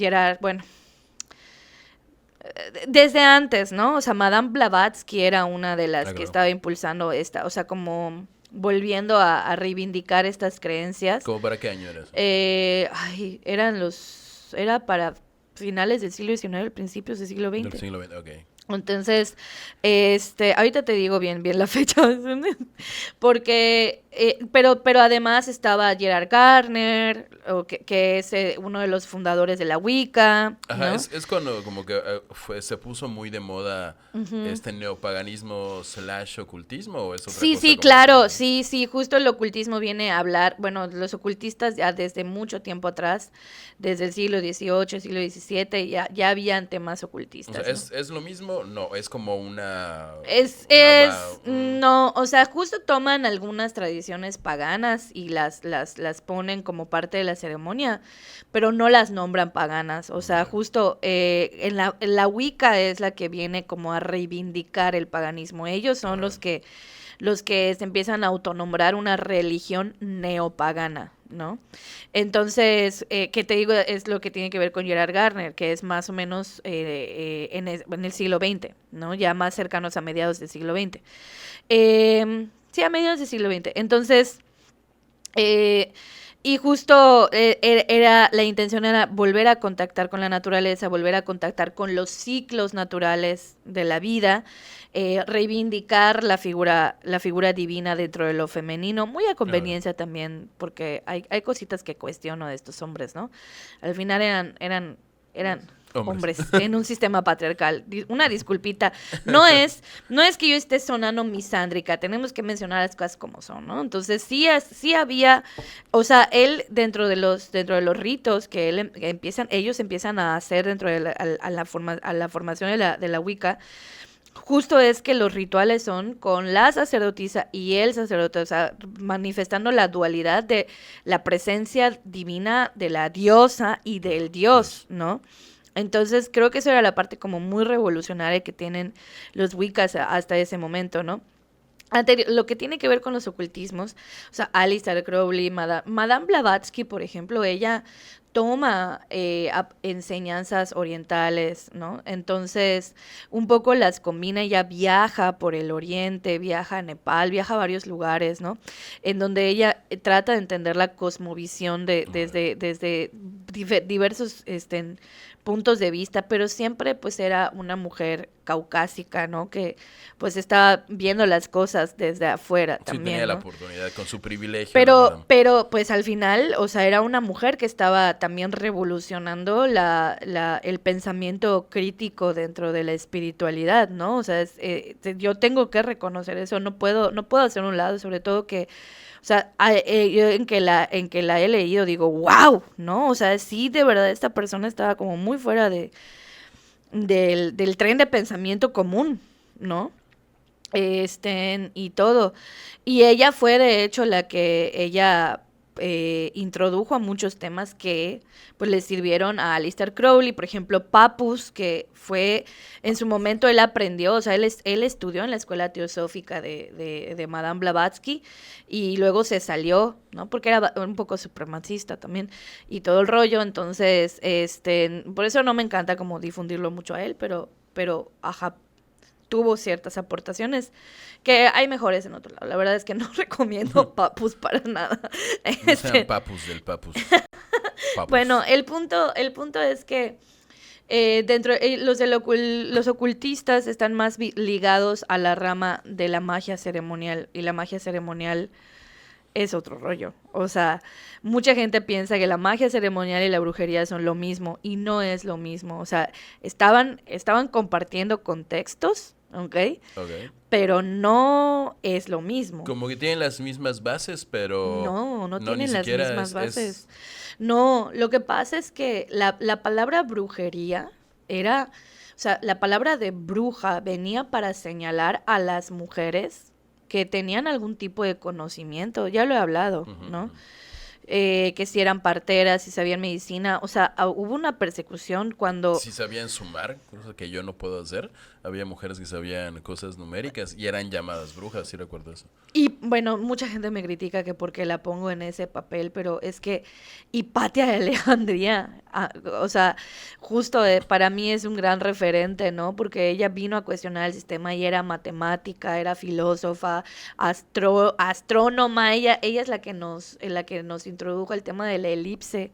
Speaker 2: desde antes, ¿no? O sea, Madame Blavatsky era una de las que
Speaker 3: Claro.
Speaker 2: estaba impulsando esta, o sea, como volviendo a reivindicar estas creencias.
Speaker 3: ¿Cómo para qué año era eso?
Speaker 2: Era para finales del siglo XIX, principios del siglo
Speaker 3: Del
Speaker 2: XX.
Speaker 3: siglo XX, ok.
Speaker 2: Entonces, ahorita te digo bien la fecha, porque, pero además estaba Gerard Gardner, que es uno de los fundadores de la Wicca,
Speaker 3: Ajá,
Speaker 2: ¿no?
Speaker 3: es cuando como que se puso muy de moda este neopaganismo / ocultismo, ¿o es otra
Speaker 2: Sí,
Speaker 3: cosa
Speaker 2: sí,
Speaker 3: como
Speaker 2: claro,
Speaker 3: así?
Speaker 2: sí, justo el ocultismo viene a hablar, bueno, los ocultistas ya desde mucho tiempo atrás, desde el siglo XVIII, siglo XVII, ya habían temas
Speaker 3: O sea,
Speaker 2: ocultistas, ¿no?
Speaker 3: ¿es lo mismo? No, es como
Speaker 2: No, o sea, justo toman algunas tradiciones paganas y las ponen como parte de la ceremonia, pero no las nombran paganas. O sea, justo en la Wicca es la que viene como a reivindicar el paganismo. Ellos son los que se empiezan a autonombrar una religión neopagana, ¿no? Entonces, ¿qué te digo? Es lo que tiene que ver con Gerard Gardner, que es más o menos en el siglo XX, ¿no? Ya más cercanos a mediados del siglo XX. Sí, a mediados del siglo XX. Entonces, y justo la intención era volver a contactar con la naturaleza, volver a contactar con los ciclos naturales de la vida, reivindicar la figura divina dentro de lo femenino, muy a conveniencia también, porque hay cositas que cuestiono de estos hombres, ¿no? Al final eran hombres en un sistema patriarcal. Una disculpita. No es que yo esté sonando misándrica, tenemos que mencionar las cosas como son, ¿no? Entonces sí había, o sea, él dentro de los ritos que ellos empiezan a hacer dentro de la formación de la Wicca. Justo es que los rituales son con la sacerdotisa y el sacerdote, o sea, manifestando la dualidad de la presencia divina de la diosa y del dios, ¿no? Entonces creo que eso era la parte como muy revolucionaria que tienen los Wiccas hasta ese momento, ¿no? Lo que tiene que ver con los ocultismos, o sea, Aleister Crowley, Madame Blavatsky, por ejemplo, ella toma enseñanzas orientales, ¿no? Entonces, un poco las combina, ella viaja por el oriente, viaja a Nepal, viaja a varios lugares, ¿no? En donde ella trata de entender la cosmovisión desde diversos puntos de vista, pero siempre pues era una mujer caucásica, ¿no? Que pues estaba viendo las cosas desde afuera
Speaker 3: Sí,
Speaker 2: también,
Speaker 3: tenía la
Speaker 2: ¿no?
Speaker 3: oportunidad con su privilegio.
Speaker 2: Pero pues al final, o sea, era una mujer que estaba también revolucionando el pensamiento crítico dentro de la espiritualidad, ¿no? O sea, yo tengo que reconocer eso, no puedo hacer un lado, sobre todo que, o sea, yo en que la he leído digo, wow, ¿no? O sea, sí, de verdad, esta persona estaba como muy fuera del tren de pensamiento común, ¿no? Y todo. Y ella fue, de hecho, la que ella introdujo a muchos temas que pues le sirvieron a Aleister Crowley, por ejemplo, Papus, que fue, en su momento él aprendió, o sea, él estudió en la escuela teosófica de Madame Blavatsky y luego se salió, ¿no? Porque era un poco supremacista también y todo el rollo, entonces, por eso no me encanta como difundirlo mucho a él, pero, ajá, tuvo ciertas aportaciones que hay mejores en otro lado. La verdad es que no recomiendo Papus para nada.
Speaker 3: No sean papus del papus. Papus.
Speaker 2: Bueno, el punto es que los ocultistas están más ligados a la rama de la magia ceremonial, y la magia ceremonial es otro rollo. O sea, mucha gente piensa que la magia ceremonial y la brujería son lo mismo y no es lo mismo. O sea, estaban compartiendo contextos, ¿ok?
Speaker 3: Ok.
Speaker 2: Pero no es lo mismo.
Speaker 3: Como que tienen las mismas bases, pero
Speaker 2: No, no
Speaker 3: ni
Speaker 2: tienen las
Speaker 3: siquiera
Speaker 2: mismas
Speaker 3: es...
Speaker 2: bases. No, lo que pasa es que la palabra brujería era, o sea, la palabra de bruja venía para señalar a las mujeres que tenían algún tipo de conocimiento, ya lo he hablado,
Speaker 3: Ujú,
Speaker 2: ¿no?
Speaker 3: ujú.
Speaker 2: Que si eran parteras, si sabían medicina, o sea, hubo una persecución cuando
Speaker 3: Sí sabían sumar, cosa que yo no puedo hacer. Había mujeres que sabían cosas numéricas y eran llamadas brujas, sí recuerdo eso.
Speaker 2: y bueno, mucha gente me critica que porque la pongo en ese papel, pero es que Hipatia de Alejandría, o sea, justo para mí es un gran referente, ¿no? Porque ella vino a cuestionar el sistema y era matemática, era filósofa, astrónoma, ella es la que nos introdujo el tema de la elipse,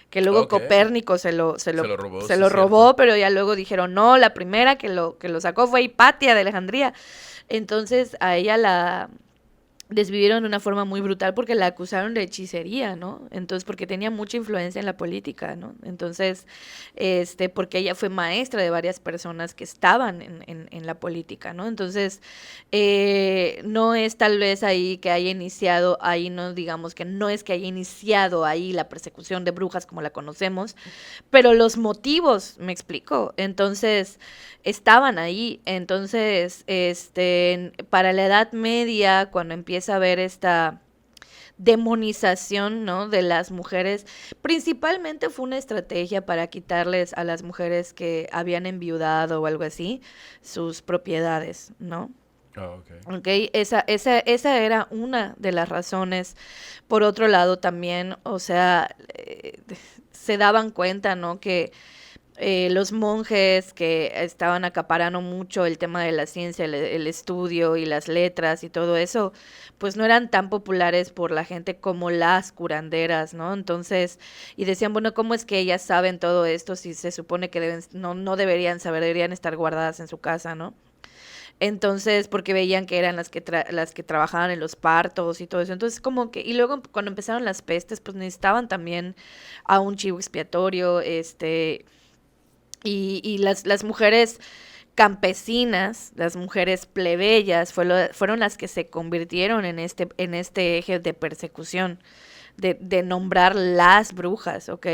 Speaker 2: que luego
Speaker 3: Ok,
Speaker 2: Copérnico
Speaker 3: se lo robó,
Speaker 2: se
Speaker 3: sí
Speaker 2: lo
Speaker 3: es cierto.
Speaker 2: robó, pero ya luego dijeron, no, la primera que lo sacó fue Hipatia de Alejandría. Entonces a ella la desvivieron de una forma muy brutal porque la acusaron de hechicería, ¿no? Entonces, porque tenía mucha influencia en la política, ¿no? Entonces, porque ella fue maestra de varias personas que estaban en la política, ¿no? Entonces, no es tal vez ahí que haya iniciado, ahí no digamos que no es que haya iniciado ahí la persecución de brujas como la conocemos, pero los motivos, me explico. Entonces, estaban ahí. Entonces, para la Edad Media, cuando empieza a haber esta demonización, ¿no? De las mujeres, principalmente fue una estrategia para quitarles a las mujeres que habían enviudado o algo así sus propiedades, ¿no?
Speaker 3: Ah, ok.
Speaker 2: Ok, esa era una de las razones. Por otro lado, también, o sea, se daban cuenta, ¿no? Que los monjes que estaban acaparando mucho el tema de la ciencia, el estudio y las letras y todo eso, pues no eran tan populares por la gente como las curanderas, ¿no? Entonces, y decían, bueno, ¿cómo es que ellas saben todo esto si se supone que no deberían saber, deberían estar guardadas en su casa, ¿no? Entonces, porque veían que eran las que trabajaban en los partos y todo eso. Entonces, como que, y luego cuando empezaron las pestes, pues necesitaban también a un chivo expiatorio, y las mujeres campesinas, las mujeres plebeyas, fueron las que se convirtieron en este eje de persecución, de nombrar las brujas, ¿ok?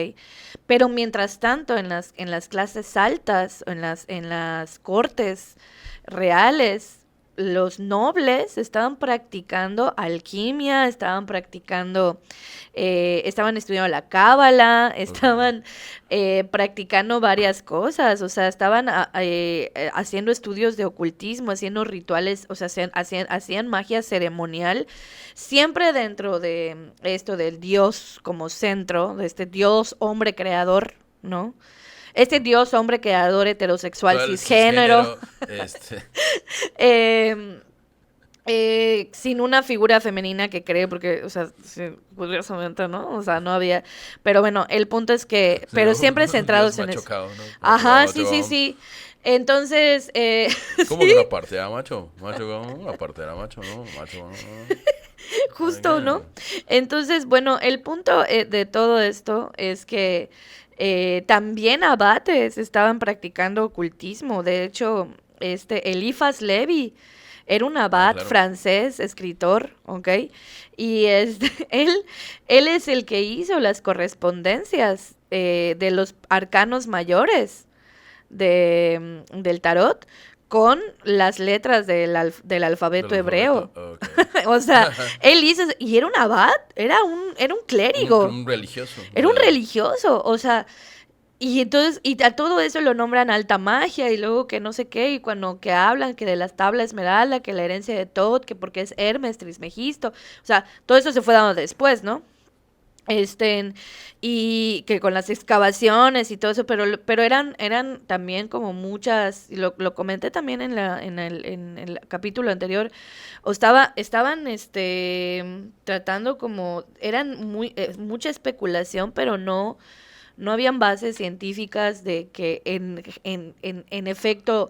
Speaker 2: Pero mientras tanto, en las clases altas, en las cortes reales, los nobles estaban practicando alquimia, estaban estudiando la cábala,
Speaker 3: Ok.
Speaker 2: estaban practicando varias cosas, o sea, estaban haciendo estudios de ocultismo, haciendo rituales, o sea, hacían magia ceremonial, siempre dentro de esto del Dios como centro, de este Dios hombre creador, ¿no? Este Dios hombre creador heterosexual
Speaker 3: ¿Cuál
Speaker 2: cisgénero,
Speaker 3: cisgénero? Este.
Speaker 2: eh, sin una figura femenina que cree, porque, o sea, sí, curiosamente, ¿no? O sea, no había, pero bueno, el punto es que,
Speaker 3: Sí,
Speaker 2: pero
Speaker 3: ¿no?
Speaker 2: siempre
Speaker 3: Un dios
Speaker 2: centrados en
Speaker 3: macho
Speaker 2: eso.
Speaker 3: cao, ¿no? Macho cao,
Speaker 2: Ajá,
Speaker 3: macho
Speaker 2: sí, sí,
Speaker 3: cao.
Speaker 2: sí. Entonces,
Speaker 3: ¿Cómo
Speaker 2: sí,
Speaker 3: que una parte era macho? Macho cao, una parte era macho, ¿no? Macho cao.
Speaker 2: justo, ¿no?
Speaker 3: Ok.
Speaker 2: Entonces, bueno, el punto de todo esto es que también abates estaban practicando ocultismo. De hecho, Eliphas Levi era un
Speaker 3: Ah,
Speaker 2: abad
Speaker 3: claro.
Speaker 2: francés, escritor, ¿ok? Y él es el que hizo las correspondencias de los arcanos mayores del tarot con las letras del
Speaker 3: Del
Speaker 2: alfabeto
Speaker 3: alfabeto.
Speaker 2: hebreo.
Speaker 3: Ok.
Speaker 2: O sea, él hizo, y era un abad, era un clérigo,
Speaker 3: Un religioso. O
Speaker 2: era un
Speaker 3: sea,
Speaker 2: religioso, o sea, y entonces, y a todo eso lo nombran alta magia, y luego que no sé qué, y cuando que hablan que de las tablas esmeralda, que la herencia de Thoth, que porque es Hermes, Trismegisto, o sea, todo eso se fue dando después, ¿no? Y que con las excavaciones y todo eso, pero eran también como muchas, y lo comenté también en el capítulo anterior, estaban tratando como, eran mucha especulación, pero no habían bases científicas de que en efecto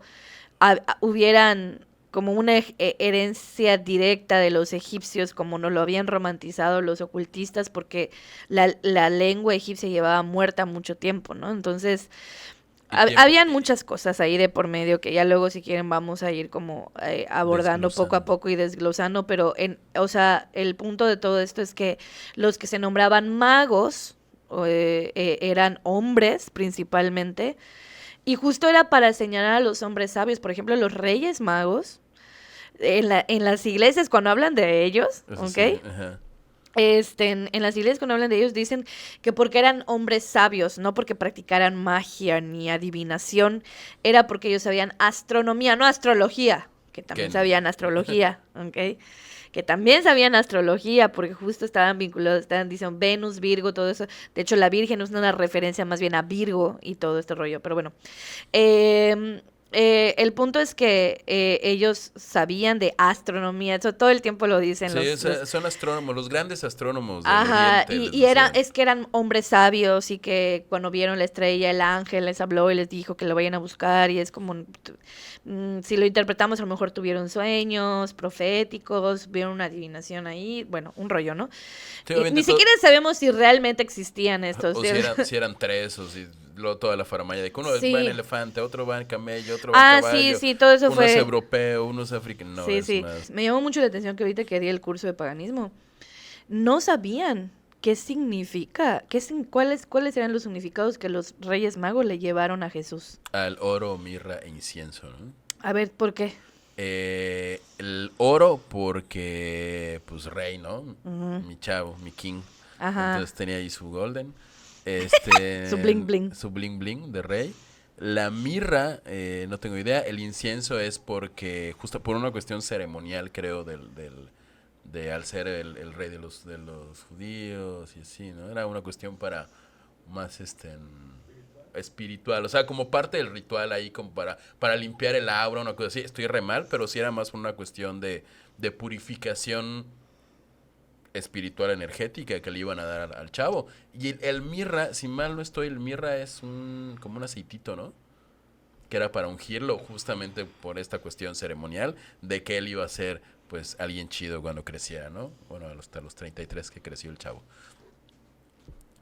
Speaker 2: hubieran como una herencia directa de los egipcios, como nos lo habían romantizado los ocultistas, porque la lengua egipcia llevaba muerta mucho tiempo, ¿no? Entonces, habían muchas cosas ahí de por medio que ya luego, si quieren, vamos a ir como abordando poco a poco y desglosando, pero, o sea, el punto de todo esto es que los que se nombraban magos eran hombres principalmente, y justo era para señalar a los hombres sabios. Por ejemplo, los reyes magos, en las iglesias cuando hablan de ellos,
Speaker 3: Eso
Speaker 2: ¿ok?
Speaker 3: sí, ajá.
Speaker 2: En las iglesias cuando hablan de ellos dicen que porque eran hombres sabios, no porque practicaran magia ni adivinación, era porque ellos sabían astronomía, no astrología, que también
Speaker 3: Que-
Speaker 2: sabían astrología, ¿ok? Que también sabían astrología, porque justo estaban vinculados, estaban diciendo Venus, Virgo, todo eso. De hecho, la Virgen es una referencia más bien a Virgo y todo este rollo, pero bueno. El punto es que ellos sabían de astronomía, eso todo el tiempo lo dicen
Speaker 3: Sí, son astrónomos, los grandes astrónomos del
Speaker 2: Ajá,
Speaker 3: Oriente. les
Speaker 2: y
Speaker 3: decían.
Speaker 2: es que eran hombres sabios y que cuando vieron la estrella, el ángel les habló y les dijo que lo vayan a buscar, y es como, si lo interpretamos, a lo mejor tuvieron sueños proféticos, vieron una adivinación ahí, bueno, un rollo, ¿no?
Speaker 3: Sí,
Speaker 2: Y
Speaker 3: obviamente
Speaker 2: ni siquiera sabemos si realmente existían estos.
Speaker 3: o si eran tres, o si luego toda la faramaya de que uno
Speaker 2: Sí.
Speaker 3: va en elefante, otro va en camello, otro va en
Speaker 2: Sí,
Speaker 3: caballo.
Speaker 2: sí, todo eso
Speaker 3: uno
Speaker 2: fue.
Speaker 3: es europeo, uno es africano. No,
Speaker 2: Sí,
Speaker 3: es
Speaker 2: sí.
Speaker 3: más.
Speaker 2: Me llamó mucho la atención que ahorita que di el curso de paganismo, no sabían qué significa, cuáles eran los significados que los Reyes Magos le llevaron a Jesús.
Speaker 3: Al oro, mirra e incienso, ¿no?
Speaker 2: A ver, ¿por qué?
Speaker 3: El oro porque, pues, rey, ¿no?
Speaker 2: Ujú.
Speaker 3: Mi chavo, mi king.
Speaker 2: Ajá.
Speaker 3: Entonces tenía ahí su golden.
Speaker 2: Su bling bling.
Speaker 3: Su bling bling de rey. La mirra, no tengo idea. El incienso es porque, justo por una cuestión ceremonial, creo, de al ser el rey de los judíos y así, ¿no? Era una cuestión para más espiritual, o sea, como parte del ritual ahí, como para limpiar el aura, una cosa así. Estoy re mal, pero sí era más una cuestión de purificación espiritual energética que le iban a dar al chavo. Y el mirra, si mal no estoy, el mirra es como un aceitito, ¿no? Que era para ungirlo justamente por esta cuestión ceremonial de que él iba a ser, pues, alguien chido cuando creciera, ¿no? Bueno, hasta los 33 que creció el chavo.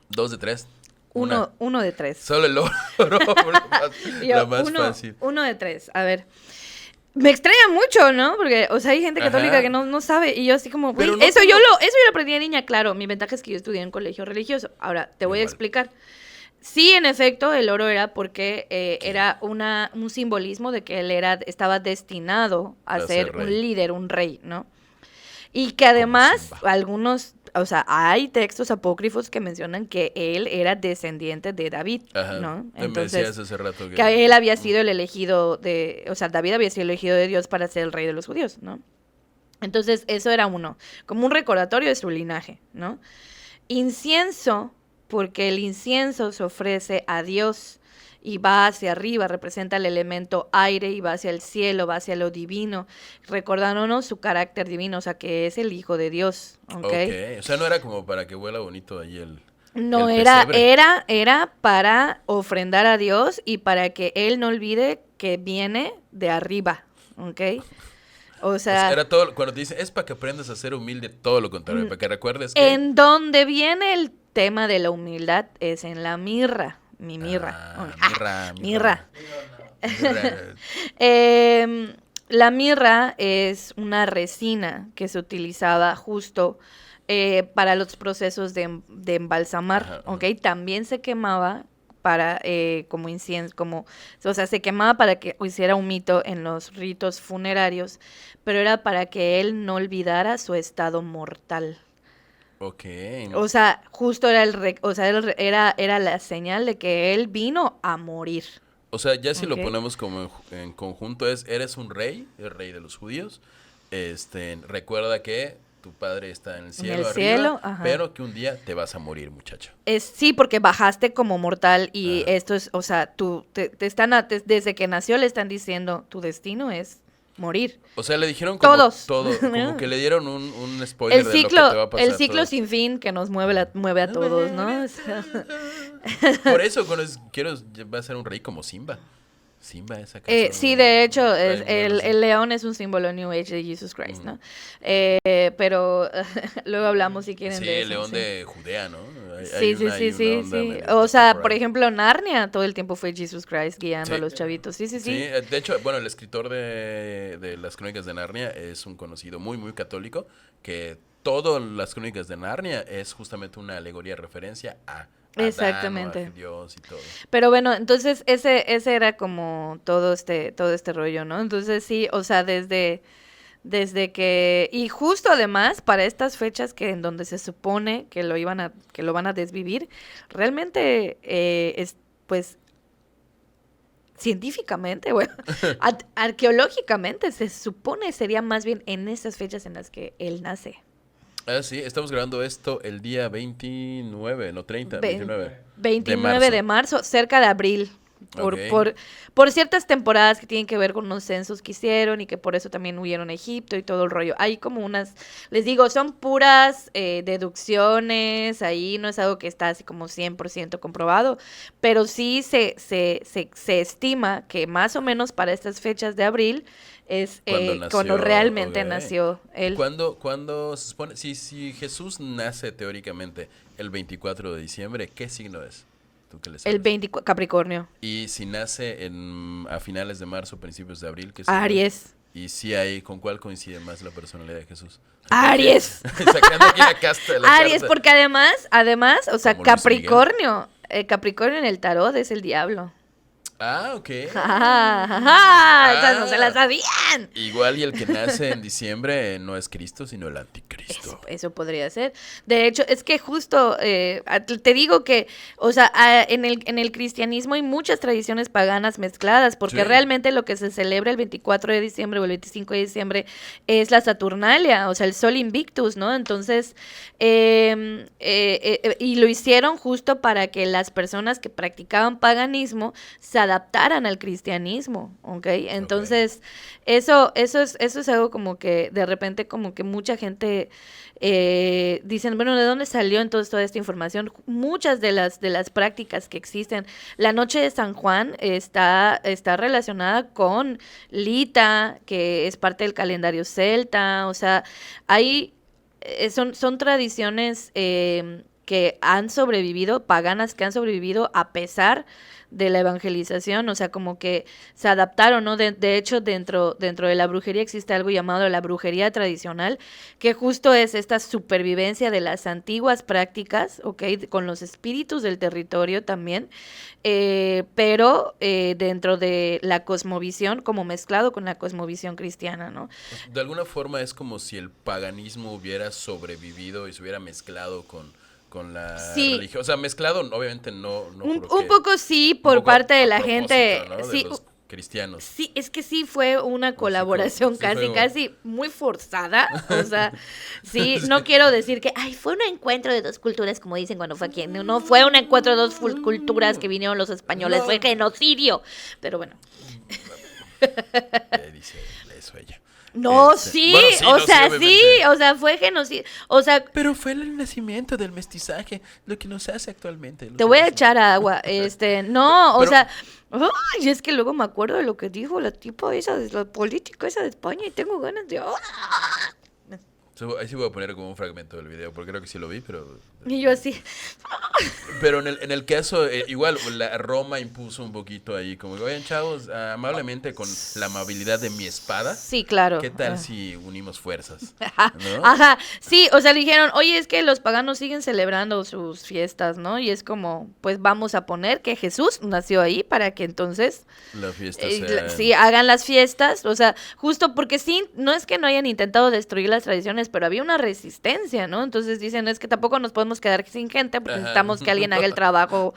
Speaker 3: 2 de 3.
Speaker 2: Uno de tres.
Speaker 3: Solo el oro, la más fácil.
Speaker 2: Uno de tres. A ver. Me extraña mucho, ¿no? Porque, o sea, hay gente católica
Speaker 3: Ajá.
Speaker 2: que no sabe. Y yo así como, güey,
Speaker 3: Pero no
Speaker 2: eso
Speaker 3: tengo-
Speaker 2: yo lo aprendí de niña, claro. Mi ventaja es que yo estudié en colegio religioso. Ahora, te voy a
Speaker 3: Igual.
Speaker 2: explicar. Sí, en efecto, el oro era porque era un simbolismo de que él estaba destinado a
Speaker 3: A
Speaker 2: ser
Speaker 3: ser
Speaker 2: un
Speaker 3: rey.
Speaker 2: líder, un rey, ¿no? Y que además
Speaker 3: Simba.
Speaker 2: algunos, o sea, hay textos apócrifos que mencionan que él era descendiente de David,
Speaker 3: Ajá.
Speaker 2: ¿no?
Speaker 3: Me decías hace rato
Speaker 2: Que él había sido el elegido o sea, David había sido elegido de Dios para ser el rey de los judíos, ¿no? Entonces, eso era uno, como un recordatorio de su linaje, ¿no? Incienso, porque el incienso se ofrece a Dios y va hacia arriba, representa el elemento aire y va hacia el cielo, va hacia lo divino, recordándonos su carácter divino, o sea, que es el Hijo de Dios, ¿ok?
Speaker 3: Ok, o sea, no era como para que huela bonito ahí
Speaker 2: No,
Speaker 3: el
Speaker 2: era,
Speaker 3: pesebre.
Speaker 2: era para ofrendar a Dios y para que Él no olvide que viene de arriba, ¿ok? O sea,
Speaker 3: era todo, cuando te dicen, es para que aprendas a ser humilde, todo lo contrario, para que recuerdes que...
Speaker 2: en donde viene el tema de la humildad es en la mirra, mi mirra.
Speaker 3: Mirra.
Speaker 2: La mirra es una resina que se utilizaba justo para los procesos de embalsamar,
Speaker 3: Ajá,
Speaker 2: ¿ok? También se quemaba para como incienso, o sea, se quemaba para que hiciera un mito en los ritos funerarios, pero era para que él no olvidara su estado mortal.
Speaker 3: Ok.
Speaker 2: O sea, justo era era la señal de que él vino a morir.
Speaker 3: O sea, ya si
Speaker 2: Ok.
Speaker 3: lo ponemos como en conjunto eres un rey, el rey de los judíos. Recuerda que tu padre está en el cielo arriba,
Speaker 2: cielo, ajá.
Speaker 3: pero que un día te vas a morir, muchacho.
Speaker 2: Sí, porque bajaste como mortal y
Speaker 3: Ajá.
Speaker 2: esto es, o sea, desde que nació le están diciendo, tu destino es morir.
Speaker 3: O sea, le dijeron como
Speaker 2: Todos.
Speaker 3: todo, como que le dieron un spoiler
Speaker 2: El
Speaker 3: de lo que te va a
Speaker 2: ciclo,
Speaker 3: pasar.
Speaker 2: el ciclo
Speaker 3: todo.
Speaker 2: sin fin que nos mueve a todos, ¿no? O sea,
Speaker 3: Por eso, va a ser un rey como Simba. ¿Simba es acaso?
Speaker 2: Sí, de hecho,
Speaker 3: Ay, bueno, sí.
Speaker 2: el león es un símbolo New Age de Jesus Christ, ¿no? Pero luego hablamos si quieren
Speaker 3: Sí,
Speaker 2: de
Speaker 3: el
Speaker 2: eso,
Speaker 3: león
Speaker 2: sí.
Speaker 3: de Judea, ¿no?
Speaker 2: Sí, sí,
Speaker 3: Hay
Speaker 2: sí,
Speaker 3: una
Speaker 2: sí,
Speaker 3: onda
Speaker 2: sí.
Speaker 3: medio
Speaker 2: O sea, por
Speaker 3: Rastafari.
Speaker 2: ejemplo, Narnia todo el tiempo fue Jesus Christ guiando a
Speaker 3: Sí,
Speaker 2: los chavitos. Sí, sí,
Speaker 3: sí.
Speaker 2: sí.
Speaker 3: De hecho, bueno, el escritor de las Crónicas de Narnia es un conocido muy, muy católico, que todas las Crónicas de Narnia es justamente una alegoría, referencia a Adán o a
Speaker 2: Exactamente.
Speaker 3: Dios y todo.
Speaker 2: Pero bueno, entonces ese era como todo este rollo, ¿no? Entonces sí, o sea, desde que, y justo además para estas fechas que en donde se supone que lo van a desvivir, realmente es, pues, científicamente, bueno, arqueológicamente se supone sería más bien en esas fechas en las que él nace.
Speaker 3: Ah, sí, estamos grabando esto el día 29, no 30, 29 de
Speaker 2: 29 de
Speaker 3: marzo.
Speaker 2: marzo, cerca de abril,
Speaker 3: Ok.
Speaker 2: por ciertas temporadas que tienen que ver con unos censos que hicieron y que por eso también huyeron a Egipto y todo el rollo. Hay como unas, les digo, son puras deducciones, ahí no es algo que está así como 100% comprobado, pero sí se estima que más o menos para estas fechas de abril es
Speaker 3: Cuando
Speaker 2: cuando
Speaker 3: nació,
Speaker 2: realmente
Speaker 3: ok.
Speaker 2: nació él.
Speaker 3: Cuando se supone, si Jesús nace teóricamente el 24 de diciembre, ¿qué signo es? Tú que le
Speaker 2: El
Speaker 3: sabes.
Speaker 2: 24, Capricornio.
Speaker 3: Y si nace a finales de marzo, principios de abril, ¿qué signo es?
Speaker 2: Aries.
Speaker 3: Y si hay, ¿con cuál coincide más la personalidad de Jesús?
Speaker 2: Aries.
Speaker 3: Sacando aquí la
Speaker 2: Aries,
Speaker 3: carta.
Speaker 2: porque además, o sea,
Speaker 3: Como Luis Miguel.
Speaker 2: Capricornio en el tarot es el diablo.
Speaker 3: Ah, ok.
Speaker 2: Esas no se las
Speaker 3: Ah,
Speaker 2: sabían.
Speaker 3: igual y el que nace en diciembre no es Cristo, sino el anticristo.
Speaker 2: Eso podría ser. De hecho, es que justo te digo que, o sea, en el cristianismo hay muchas tradiciones paganas mezcladas, porque
Speaker 3: Sí.
Speaker 2: realmente lo que se celebra el 24 de diciembre o el 25 de diciembre es la Saturnalia, o sea, el Sol Invictus, ¿no? Entonces, y lo hicieron justo para que las personas que practicaban paganismo se adaptaran al cristianismo, ¿ok? Entonces, eso es algo como que de repente como que mucha gente dicen, bueno, ¿de dónde salió entonces toda esta información? Muchas de las prácticas que existen. La noche de San Juan está relacionada con Lita, que es parte del calendario celta, o sea, hay, son tradiciones que han sobrevivido, paganas que han sobrevivido a pesar de la evangelización, o sea, como que se adaptaron, ¿no? De hecho, dentro de la brujería existe algo llamado la brujería tradicional, que justo es esta supervivencia de las antiguas prácticas, ¿ok? Con los espíritus del territorio también, pero dentro de la cosmovisión, como mezclado con la cosmovisión cristiana, ¿no?
Speaker 3: De alguna forma es como si el paganismo hubiera sobrevivido y se hubiera mezclado con la
Speaker 2: Sí,
Speaker 3: religión. O sea, mezclado, obviamente no
Speaker 2: un poco sí
Speaker 3: un
Speaker 2: por
Speaker 3: poco
Speaker 2: parte de
Speaker 3: a
Speaker 2: la
Speaker 3: propósito,
Speaker 2: gente,
Speaker 3: ¿no? De
Speaker 2: sí,
Speaker 3: los cristianos.
Speaker 2: sí, es que sí fue una colaboración
Speaker 3: Sí fue
Speaker 2: casi muy forzada, o sea, sí, no quiero decir que, ay, fue un encuentro de dos culturas, como dicen cuando fue aquí, no fue un encuentro de dos culturas que vinieron los españoles,
Speaker 3: No,
Speaker 2: fue genocidio, pero bueno.
Speaker 3: dice eso ella.
Speaker 2: No, sí,
Speaker 3: Bueno, sí,
Speaker 2: o
Speaker 3: no,
Speaker 2: sea,
Speaker 3: sí,
Speaker 2: sí,
Speaker 3: obviamente.
Speaker 2: o sea, fue genocidio, o sea,
Speaker 3: Pero fue el nacimiento del mestizaje, lo que nos hace actualmente.
Speaker 2: te voy a echar agua, no, o
Speaker 3: Pero,
Speaker 2: sea, ay, es que luego me acuerdo de lo que dijo la tipa esa, de la política esa de España y tengo ganas de...
Speaker 3: ahí sí voy a poner como un fragmento del video, porque creo que sí lo vi, pero...
Speaker 2: Y yo así,
Speaker 3: Pero en el caso, igual, la Roma impuso un poquito ahí, como, oigan, chavos, amablemente con la amabilidad de mi espada,
Speaker 2: sí, claro.
Speaker 3: ¿qué tal si unimos fuerzas? ¿No?
Speaker 2: Ajá, sí, o sea, le dijeron, oye, es que los paganos siguen celebrando sus fiestas, ¿no? Y es como, pues vamos a poner que Jesús nació ahí para que entonces,
Speaker 3: La fiesta sea...
Speaker 2: sí, hagan las fiestas, o sea, justo porque sí, no es que no hayan intentado destruir las tradiciones, pero había una resistencia, ¿no? Entonces dicen, es que tampoco nos podemos quedar sin gente porque
Speaker 3: Ajá.
Speaker 2: necesitamos que alguien haga el trabajo,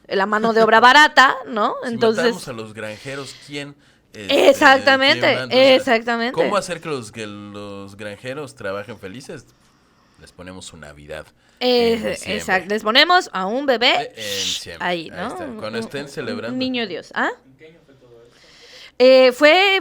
Speaker 2: la mano de obra barata, ¿no?
Speaker 3: Si
Speaker 2: Entonces...
Speaker 3: matamos a los granjeros, ¿quién? Quién
Speaker 2: Exactamente,
Speaker 3: manda? Entonces,
Speaker 2: exactamente.
Speaker 3: ¿cómo hacer que los granjeros trabajen felices? Les ponemos su Navidad en diciembre.
Speaker 2: Exacto, les ponemos a un bebé
Speaker 3: En diciembre.
Speaker 2: ahí, ¿no?
Speaker 3: Está. Cuando estén
Speaker 2: Un
Speaker 3: celebrando.
Speaker 2: niño Dios, ¿ah? Fue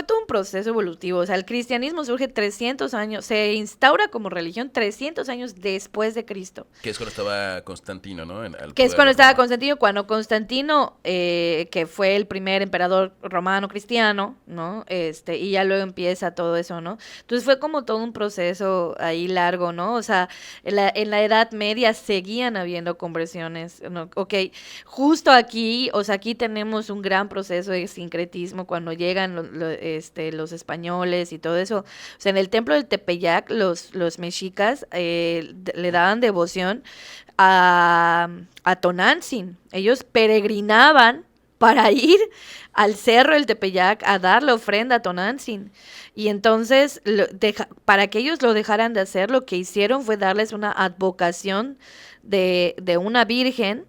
Speaker 2: todo un proceso evolutivo. O sea, el cristianismo surge 300 años, se instaura como religión 300 años después de Cristo.
Speaker 3: Que es cuando estaba Constantino, ¿no? Al
Speaker 2: Que es
Speaker 3: poder
Speaker 2: cuando
Speaker 3: de
Speaker 2: estaba
Speaker 3: Roma.
Speaker 2: Constantino, que fue el primer emperador romano cristiano, ¿no? Y ya luego empieza todo eso, ¿no? Entonces fue como todo un proceso ahí largo, ¿no? O sea, en la Edad Media seguían habiendo conversiones, ¿no? Ok, justo aquí, o sea, aquí tenemos un gran proceso de sincretismo cuando llegan los españoles y todo eso. O sea, en el templo del Tepeyac, los mexicas le daban devoción a Tonantzin. Ellos peregrinaban para ir al cerro del Tepeyac a dar la ofrenda a Tonantzin. Y entonces, para que ellos lo dejaran de hacer, lo que hicieron fue darles una advocación de una virgen.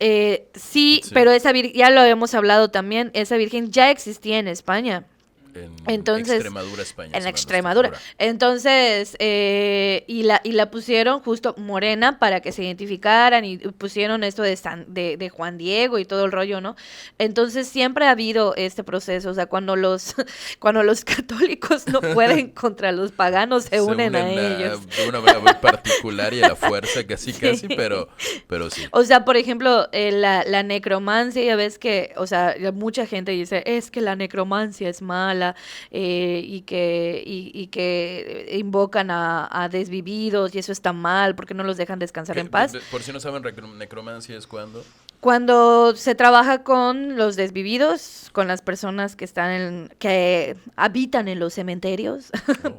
Speaker 2: Sí,
Speaker 3: Sí.
Speaker 2: pero esa virgen, ya lo habíamos hablado también, esa virgen ya existía en España.
Speaker 3: En
Speaker 2: Entonces,
Speaker 3: Extremadura, España.
Speaker 2: en
Speaker 3: si mal no estoy
Speaker 2: Extremadura.
Speaker 3: seguro.
Speaker 2: Entonces, y la pusieron justo morena para que se identificaran y pusieron esto de Juan Diego y todo el rollo, ¿no? Entonces siempre ha habido este proceso, o sea, cuando los católicos no pueden contra los paganos, se unen a ellos.
Speaker 3: De una manera muy particular y a la fuerza, casi,
Speaker 2: Sí.
Speaker 3: pero sí.
Speaker 2: O sea, por ejemplo, la necromancia, ya ves que, o sea, mucha gente dice, es que la necromancia es mala y que invocan a desvividos y eso está mal porque no los dejan descansar en paz.
Speaker 3: Por si no saben, necromancia es cuando.
Speaker 2: Cuando se trabaja con los desvividos, con las personas que habitan en los cementerios,
Speaker 3: Oh.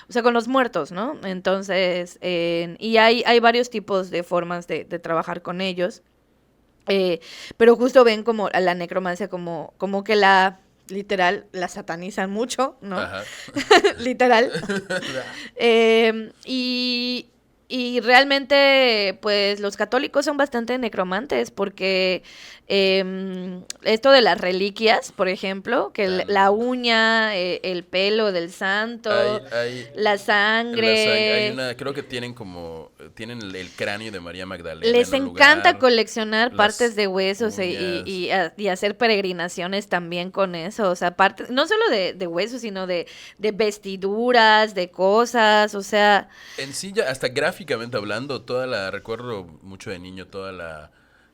Speaker 2: o sea, con los muertos, ¿no? Entonces, y hay varios tipos de formas de trabajar con ellos, pero justo ven como a la necromancia como que literal, la satanizan mucho, ¿no?
Speaker 3: Ajá.
Speaker 2: Literal. Eh, y, y realmente, pues los católicos son bastante necromantes porque esto de las reliquias, por ejemplo, que la uña, el pelo del santo, la sangre.
Speaker 3: Creo que tienen el cráneo de María Magdalena
Speaker 2: Les
Speaker 3: en un
Speaker 2: encanta
Speaker 3: lugar,
Speaker 2: coleccionar
Speaker 3: las
Speaker 2: partes de huesos
Speaker 3: uñas.
Speaker 2: y hacer peregrinaciones también con eso. O sea, no solo de huesos, sino de vestiduras, de cosas, o sea.
Speaker 3: En sí, ya hasta gráficamente hablando, recuerdo mucho de niño,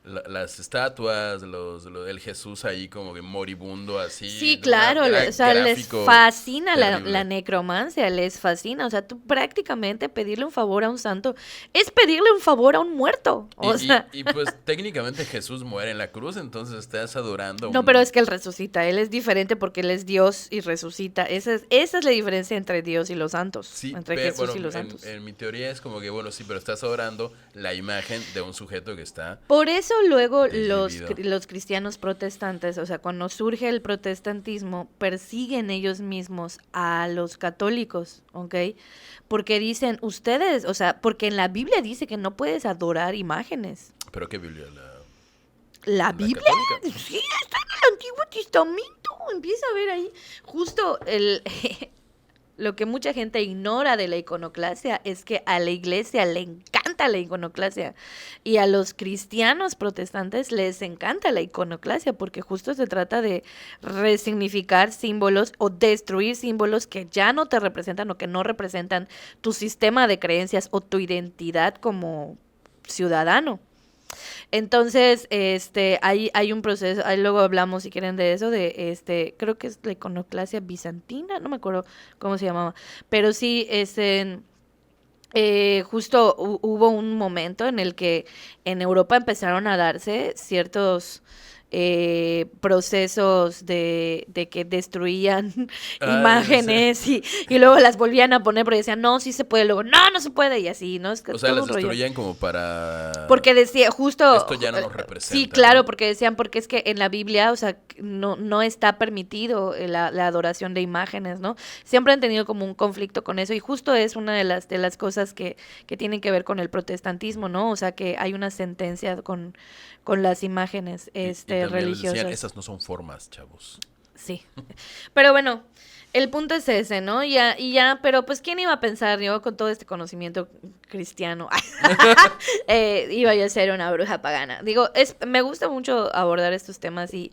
Speaker 3: las estatuas, el Jesús ahí como que moribundo así.
Speaker 2: Sí, claro,
Speaker 3: Era
Speaker 2: o sea, les
Speaker 3: gráfico
Speaker 2: fascina
Speaker 3: terrible.
Speaker 2: la necromancia, les fascina. O sea, tú prácticamente pedirle un favor a un santo es pedirle un favor a un muerto. O sea,
Speaker 3: Y pues técnicamente Jesús muere en la cruz, entonces estás adorando a
Speaker 2: no, pero es que él resucita. Él es diferente porque él es Dios y resucita. Esa es la diferencia entre Dios y los santos.
Speaker 3: Sí,
Speaker 2: Entre
Speaker 3: pero
Speaker 2: Jesús
Speaker 3: bueno,
Speaker 2: y los santos.
Speaker 3: en mi teoría es como que, bueno, sí, pero estás adorando la imagen de un sujeto que está
Speaker 2: Por eso luego
Speaker 3: desvivido.
Speaker 2: los cristianos protestantes, o sea, cuando surge el protestantismo, persiguen ellos mismos a los católicos, ¿ok? Porque dicen, ustedes, o sea, porque en la Biblia dice que no puedes adorar imágenes.
Speaker 3: ¿Pero qué Biblia?
Speaker 2: ¿La
Speaker 3: La
Speaker 2: Biblia?
Speaker 3: católica.
Speaker 2: Sí, está en el Antiguo Testamento. Empieza a ver ahí. Justo lo que mucha gente ignora de la iconoclasia es que a la iglesia le encanta la iconoclasia y a los cristianos protestantes les encanta la iconoclasia porque justo se trata de resignificar símbolos o destruir símbolos que ya no te representan o que no representan tu sistema de creencias o tu identidad como ciudadano. Entonces, hay un proceso, ahí luego hablamos si quieren de eso, creo que es la iconoclasia bizantina, no me acuerdo cómo se llamaba, pero sí, justo hubo un momento en el que en Europa empezaron a darse ciertos procesos de que destruían imágenes y luego las volvían a poner porque decían, no, sí se puede, luego, no se puede, y así, ¿no? Es que
Speaker 3: O sea,
Speaker 2: todo
Speaker 3: las
Speaker 2: un rollo.
Speaker 3: destruían como para...
Speaker 2: Porque decía, justo...
Speaker 3: Esto ya no nos representa.
Speaker 2: Sí, claro,
Speaker 3: ¿no?
Speaker 2: porque decían, porque es que en la Biblia, o sea, no está permitido la adoración de imágenes, ¿no? Siempre han tenido como un conflicto con eso y justo es una de las cosas que tienen que ver con el protestantismo, ¿no? O sea, que hay una sentencia con las imágenes
Speaker 3: Y también les
Speaker 2: religiosas.
Speaker 3: decían, esas no son formas, chavos.
Speaker 2: Sí. Pero bueno, el punto es ese, ¿no? Y ya, pero pues quién iba a pensar yo con todo este conocimiento cristiano, iba yo a ser una bruja pagana. Digo, me gusta mucho abordar estos temas y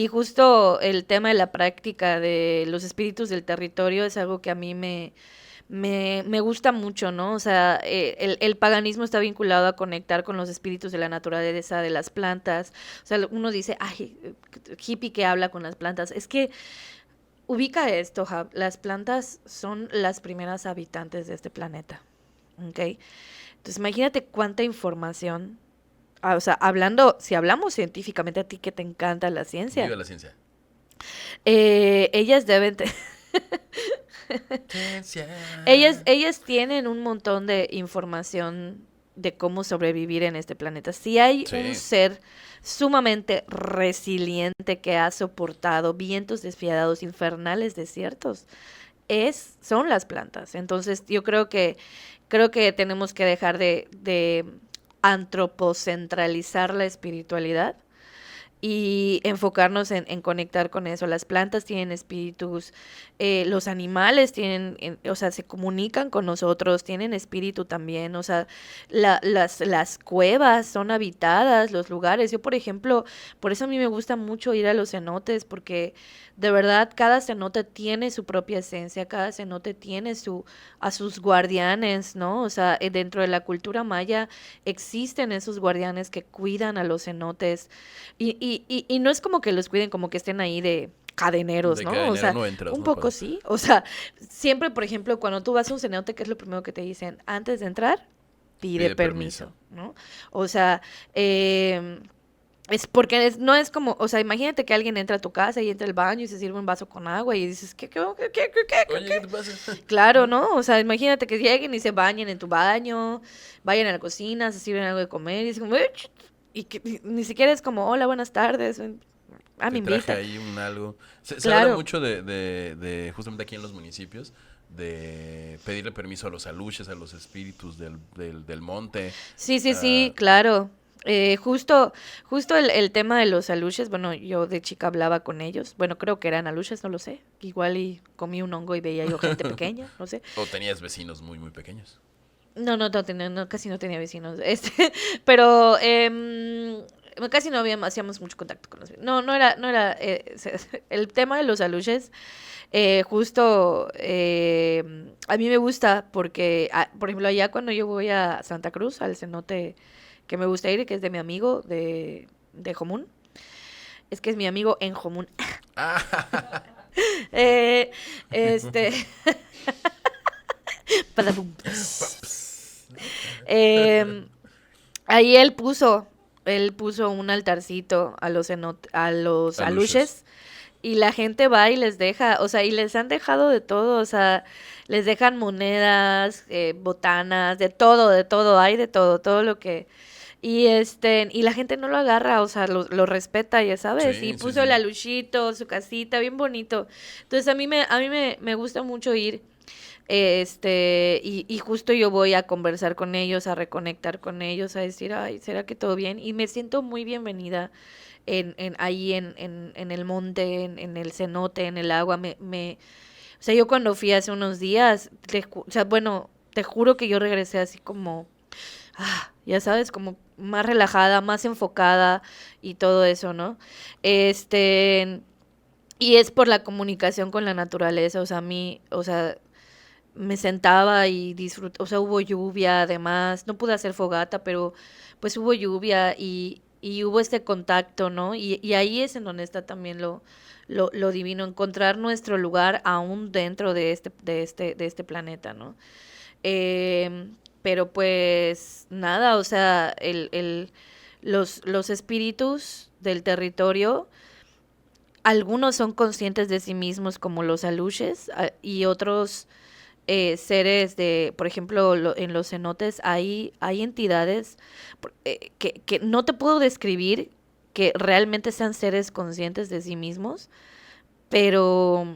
Speaker 2: justo el tema de la práctica de los espíritus del territorio es algo que a mí me gusta mucho, ¿no? O sea, el paganismo está vinculado a conectar con los espíritus de la naturaleza, de las plantas. O sea, uno dice, ay, hippie que habla con las plantas. Es que ubica esto, Jab, las plantas son las primeras habitantes de este planeta, ¿ok? Entonces, imagínate cuánta información, o sea, si hablamos científicamente, a ti que te encanta la ciencia,
Speaker 3: Viva la ciencia.
Speaker 2: ellas deben...
Speaker 3: Ciencia.
Speaker 2: Ellas tienen un montón de información de cómo sobrevivir en este planeta. Si hay
Speaker 3: Sí.
Speaker 2: un ser sumamente resiliente que ha soportado vientos despiadados, infernales desiertos, son las plantas. Entonces, yo creo que tenemos que dejar de antropocentralizar la espiritualidad y enfocarnos en conectar con eso. Las plantas tienen espíritus, los animales tienen, o sea, se comunican con nosotros, tienen espíritu también, o sea, las cuevas son habitadas, los lugares. Yo, por ejemplo, por eso a mí me gusta mucho ir a los cenotes, porque de verdad cada cenote tiene su propia esencia, cada cenote tiene a sus guardianes, ¿no? O sea, dentro de la cultura maya existen esos guardianes que cuidan a los cenotes. Y no es como que los cuiden como que estén ahí de cadeneros,
Speaker 3: De
Speaker 2: ¿no?
Speaker 3: cadenero
Speaker 2: O sea,
Speaker 3: no entras,
Speaker 2: un
Speaker 3: no
Speaker 2: poco
Speaker 3: puedes.
Speaker 2: sí. O sea, siempre, por ejemplo, cuando tú vas a un cenote, ¿qué es lo primero que te dicen? Antes de entrar, pide
Speaker 3: Pide
Speaker 2: permiso,
Speaker 3: permiso.
Speaker 2: ¿no? O sea, es porque no es como, o sea, imagínate que alguien entra a tu casa y entra al baño y se sirve un vaso con agua y dices, ¿qué?
Speaker 3: Oye, ¿qué te pasa?
Speaker 2: Claro, ¿no? O sea, imagínate que lleguen y se bañen en tu baño, vayan a la cocina, se sirven algo de comer y es como, y que ni siquiera es como, hola, buenas tardes. Me
Speaker 3: Te traje
Speaker 2: invita.
Speaker 3: ahí un algo. Se habla
Speaker 2: Claro.
Speaker 3: mucho de, justamente aquí en los municipios, de pedirle permiso a los aluches, a los espíritus del monte.
Speaker 2: Sí,
Speaker 3: Ah,
Speaker 2: claro. Justo el tema de los aluches, bueno, yo de chica hablaba con ellos. Bueno, creo que eran aluches, no lo sé. Igual y comí un hongo y veía yo gente pequeña, no sé.
Speaker 3: o tenías vecinos muy, muy pequeños.
Speaker 2: No, casi no tenía vecinos. Pero casi no hacíamos mucho contacto con los vecinos. No era el tema de los aluches. Justo a mí me gusta porque, por ejemplo, allá cuando yo voy a Santa Cruz, al cenote que me gusta ir, que es de mi amigo de Jomún, es que es mi amigo en Jomún.
Speaker 3: Ah,
Speaker 2: Eh, este, Padabum. Em, Ahí él puso un altarcito a los
Speaker 3: aluches.
Speaker 2: aluches y la gente va y les deja, o sea, y les han dejado de todo, o sea, les dejan monedas, botanas, de todo, hay de todo, todo lo que... y la gente no lo agarra, o sea, lo respeta, ya sabes, y
Speaker 3: Sí, sí,
Speaker 2: puso el
Speaker 3: sí.
Speaker 2: aluchito, su casita, bien bonito. Entonces a mí me gusta mucho ir, y justo yo voy a conversar con ellos, a reconectar con ellos, a decir, ay, ¿será que todo bien? Y me siento muy bienvenida ahí en el monte, en el cenote, en el agua. O sea, yo cuando fui hace unos días, o sea, bueno, te juro que yo regresé así como, ya sabes, como más relajada, más enfocada y todo eso, ¿no? Y es por la comunicación con la naturaleza, o sea, o sea, me sentaba y disfruté, o sea, hubo lluvia además, no pude hacer fogata, pero pues hubo lluvia y hubo este contacto, ¿no? Y ahí es en donde está también lo divino, encontrar nuestro lugar aún dentro de este planeta, ¿no? Pero pues nada, o sea, los espíritus del territorio, algunos son conscientes de sí mismos como los aluches, y otros seres por ejemplo, en los cenotes hay entidades que no te puedo describir que realmente sean seres conscientes de sí mismos, pero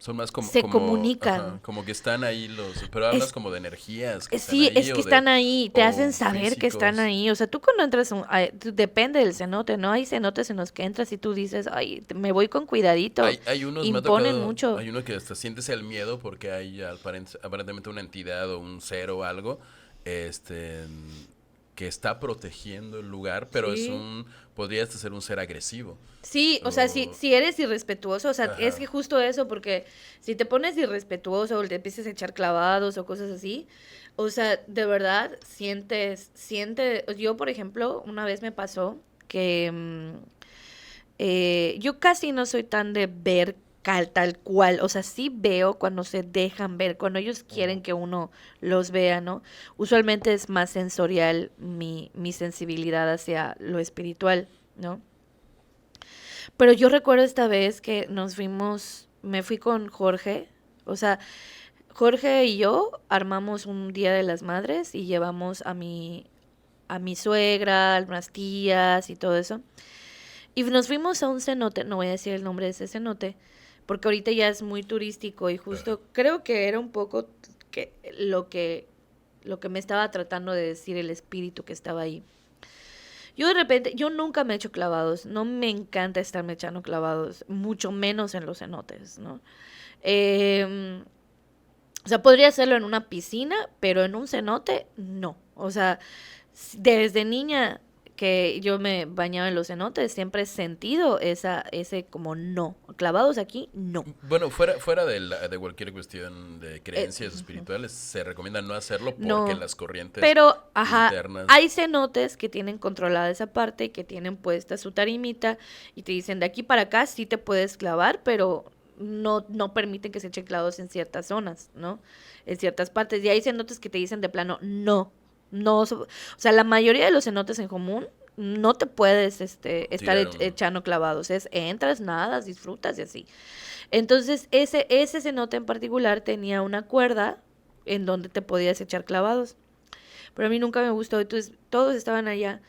Speaker 3: Son más
Speaker 2: se comunican.
Speaker 3: como que están ahí pero hablas
Speaker 2: Es,
Speaker 3: como de energías que están
Speaker 2: sí, es
Speaker 3: ahí
Speaker 2: que están ahí, te hacen
Speaker 3: o
Speaker 2: saber que están
Speaker 3: físicos.
Speaker 2: ahí. O sea, tú cuando entras, depende del cenote, ¿no? Hay cenotes en los que entras y tú dices, ay, me voy con cuidadito.
Speaker 3: Hay unos, me ha
Speaker 2: Imponen
Speaker 3: tocado,
Speaker 2: mucho.
Speaker 3: hay uno que hasta sientes el miedo porque hay aparentemente una entidad o un ser o algo, este, que está protegiendo el lugar, pero
Speaker 2: Sí.
Speaker 3: podría hasta ser un ser agresivo.
Speaker 2: Sí, o sea,
Speaker 3: O,
Speaker 2: si eres irrespetuoso, o sea, es
Speaker 3: ajá.
Speaker 2: que justo eso, porque si te pones irrespetuoso o te empiezas a echar clavados o cosas así, o sea, de verdad yo por ejemplo, una vez me pasó que yo casi no soy tan de ver tal cual, o sea, sí veo cuando se dejan ver, cuando ellos quieren
Speaker 3: Ujú.
Speaker 2: que uno los vea, ¿no? Usualmente es más sensorial mi sensibilidad hacia lo espiritual, ¿no? Pero yo recuerdo esta vez que me fui con Jorge, o sea, Jorge y yo armamos un Día de las Madres y llevamos a mi suegra, a unas tías y todo eso. Y nos fuimos a un cenote, no voy a decir el nombre de ese cenote, porque ahorita ya es muy turístico y justo creo que era un poco que lo que me estaba tratando de decir el espíritu que estaba ahí. Yo de repente, yo nunca me he hecho clavados, no me encanta estarme echando clavados, mucho menos en los cenotes, ¿no? Eh, o sea, podría hacerlo en una piscina, pero en un cenote, no. O sea, desde niña que yo me bañaba en los cenotes, siempre he sentido ese como no. Clavados aquí, no.
Speaker 3: Bueno, fuera de cualquier cuestión de
Speaker 2: Eh,
Speaker 3: creencias espirituales, se recomienda no hacerlo porque
Speaker 2: no.
Speaker 3: las corrientes
Speaker 2: Pero, ajá,
Speaker 3: internas.
Speaker 2: hay cenotes que tienen controlada esa parte y que tienen puesta su tarimita y te dicen de aquí para acá sí te puedes clavar, pero no permiten que se echen clavos en ciertas zonas, ¿no? En ciertas partes. Y hay cenotes que te dicen de plano, no, no. O sea, la mayoría de los cenotes en común no te puedes estar
Speaker 3: Tirar un...
Speaker 2: echando clavados. Entras, nadas, disfrutas y así. Entonces, ese cenote en particular tenía una cuerda en donde te podías echar clavados. Pero a mí nunca me gustó, entonces todos estaban allá.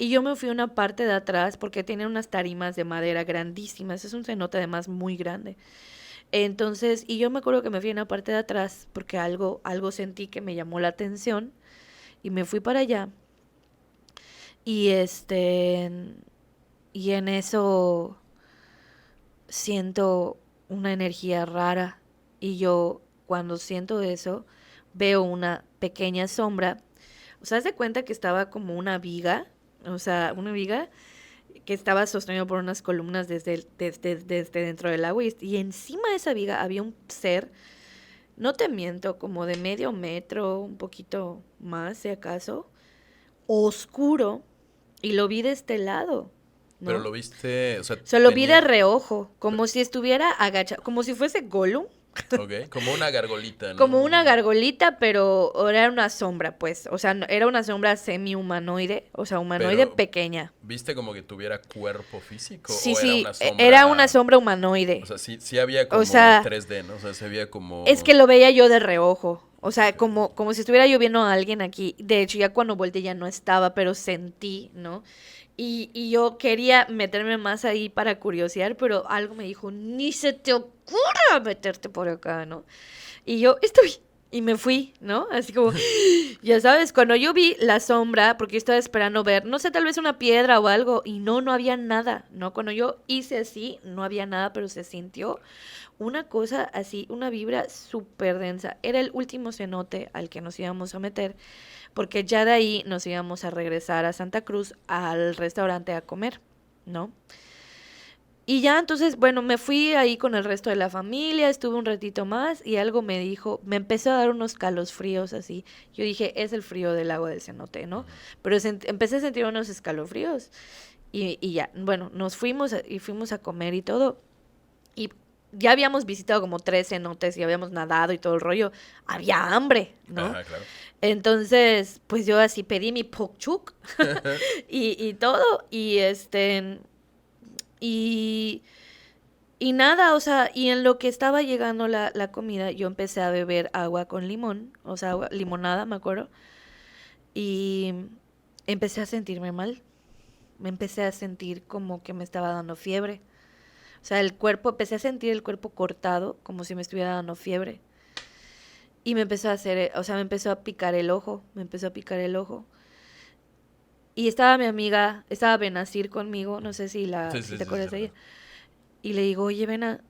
Speaker 2: Y yo me fui a una parte de atrás porque tiene unas tarimas de madera grandísimas. Es un cenote además muy grande. Entonces, y yo me acuerdo que me fui a una parte de atrás porque algo sentí que me llamó la atención y me fui para allá. Y y en eso siento una energía rara. Y yo cuando siento eso veo una pequeña sombra. O sea, haz de cuenta que estaba como una viga, o sea, una viga que estaba sostenido por unas columnas desde dentro del agua y encima de esa viga había un ser, no te miento, como de medio metro, un poquito más si acaso, oscuro, y lo vi de este lado,
Speaker 3: Pero
Speaker 2: ¿no?
Speaker 3: lo viste, o sea,
Speaker 2: O sea, lo vi de
Speaker 3: tenía...
Speaker 2: reojo, como si estuviera agachado, como si fuese Gollum,
Speaker 3: Ok, como una gargolita,
Speaker 2: como una
Speaker 3: ¿no?
Speaker 2: gargolita, pero era una sombra, pues. O sea, era una sombra semi-humanoide, o sea, humanoide
Speaker 3: Pero,
Speaker 2: pequeña.
Speaker 3: ¿viste como que tuviera cuerpo físico
Speaker 2: Sí,
Speaker 3: o era
Speaker 2: sí,
Speaker 3: una
Speaker 2: era una
Speaker 3: sombra?
Speaker 2: sombra
Speaker 3: O
Speaker 2: humanoide.
Speaker 3: sea, sí había
Speaker 2: O
Speaker 3: como
Speaker 2: sea,
Speaker 3: 3D, ¿no? O sea, se veía
Speaker 2: es
Speaker 3: como...
Speaker 2: que lo veía yo de reojo. O
Speaker 3: Ok.
Speaker 2: sea, como si estuviera yo viendo a alguien aquí. De hecho, ya cuando volteé ya no estaba, pero sentí, ¿no? Y yo quería meterme más ahí para curiosear, pero algo me dijo, ni se te ocurra meterte por acá, ¿no? Y yo, estoy. Y me fui, ¿no? Así como, ya sabes, cuando yo vi la sombra, porque yo estaba esperando ver, no sé, tal vez una piedra o algo, y no había nada, ¿no? Cuando yo hice así, no había nada, pero se sintió una cosa así, una vibra súper densa. Era el último cenote al que nos íbamos a meter, porque ya de ahí nos íbamos a regresar a Santa Cruz al restaurante a comer, ¿no? Y ya entonces, bueno, me fui ahí con el resto de la familia, estuve un ratito más y algo me dijo, me empezó a dar unos calofríos así. Yo dije, es el frío del agua del cenote, ¿no?
Speaker 3: Ujú.
Speaker 2: Pero empecé a sentir unos escalofríos y ya, bueno, nos fuimos y fuimos a comer y todo. Y ya habíamos visitado como 3 cenotes y habíamos nadado y todo el rollo. Había hambre, ¿no?
Speaker 3: Ajá, claro.
Speaker 2: Entonces, pues yo así pedí mi pokchuk y todo y y nada, o sea, y en lo que estaba llegando la comida, yo empecé a beber agua con limón, o sea, limonada, me acuerdo, y empecé a sentirme mal. Me empecé a sentir como que me estaba dando fiebre. O sea, el cuerpo, empecé a sentir el cuerpo cortado, como si me estuviera dando fiebre. Y me empezó a hacer, o sea, me empezó a picar el ojo, me empezó a picar el ojo. Y estaba mi amiga, estaba Benazir conmigo, no sé si
Speaker 3: Sí,
Speaker 2: si
Speaker 3: sí,
Speaker 2: te
Speaker 3: sí,
Speaker 2: acuerdas
Speaker 3: sí.
Speaker 2: de ella. Y le digo, oye, Bena,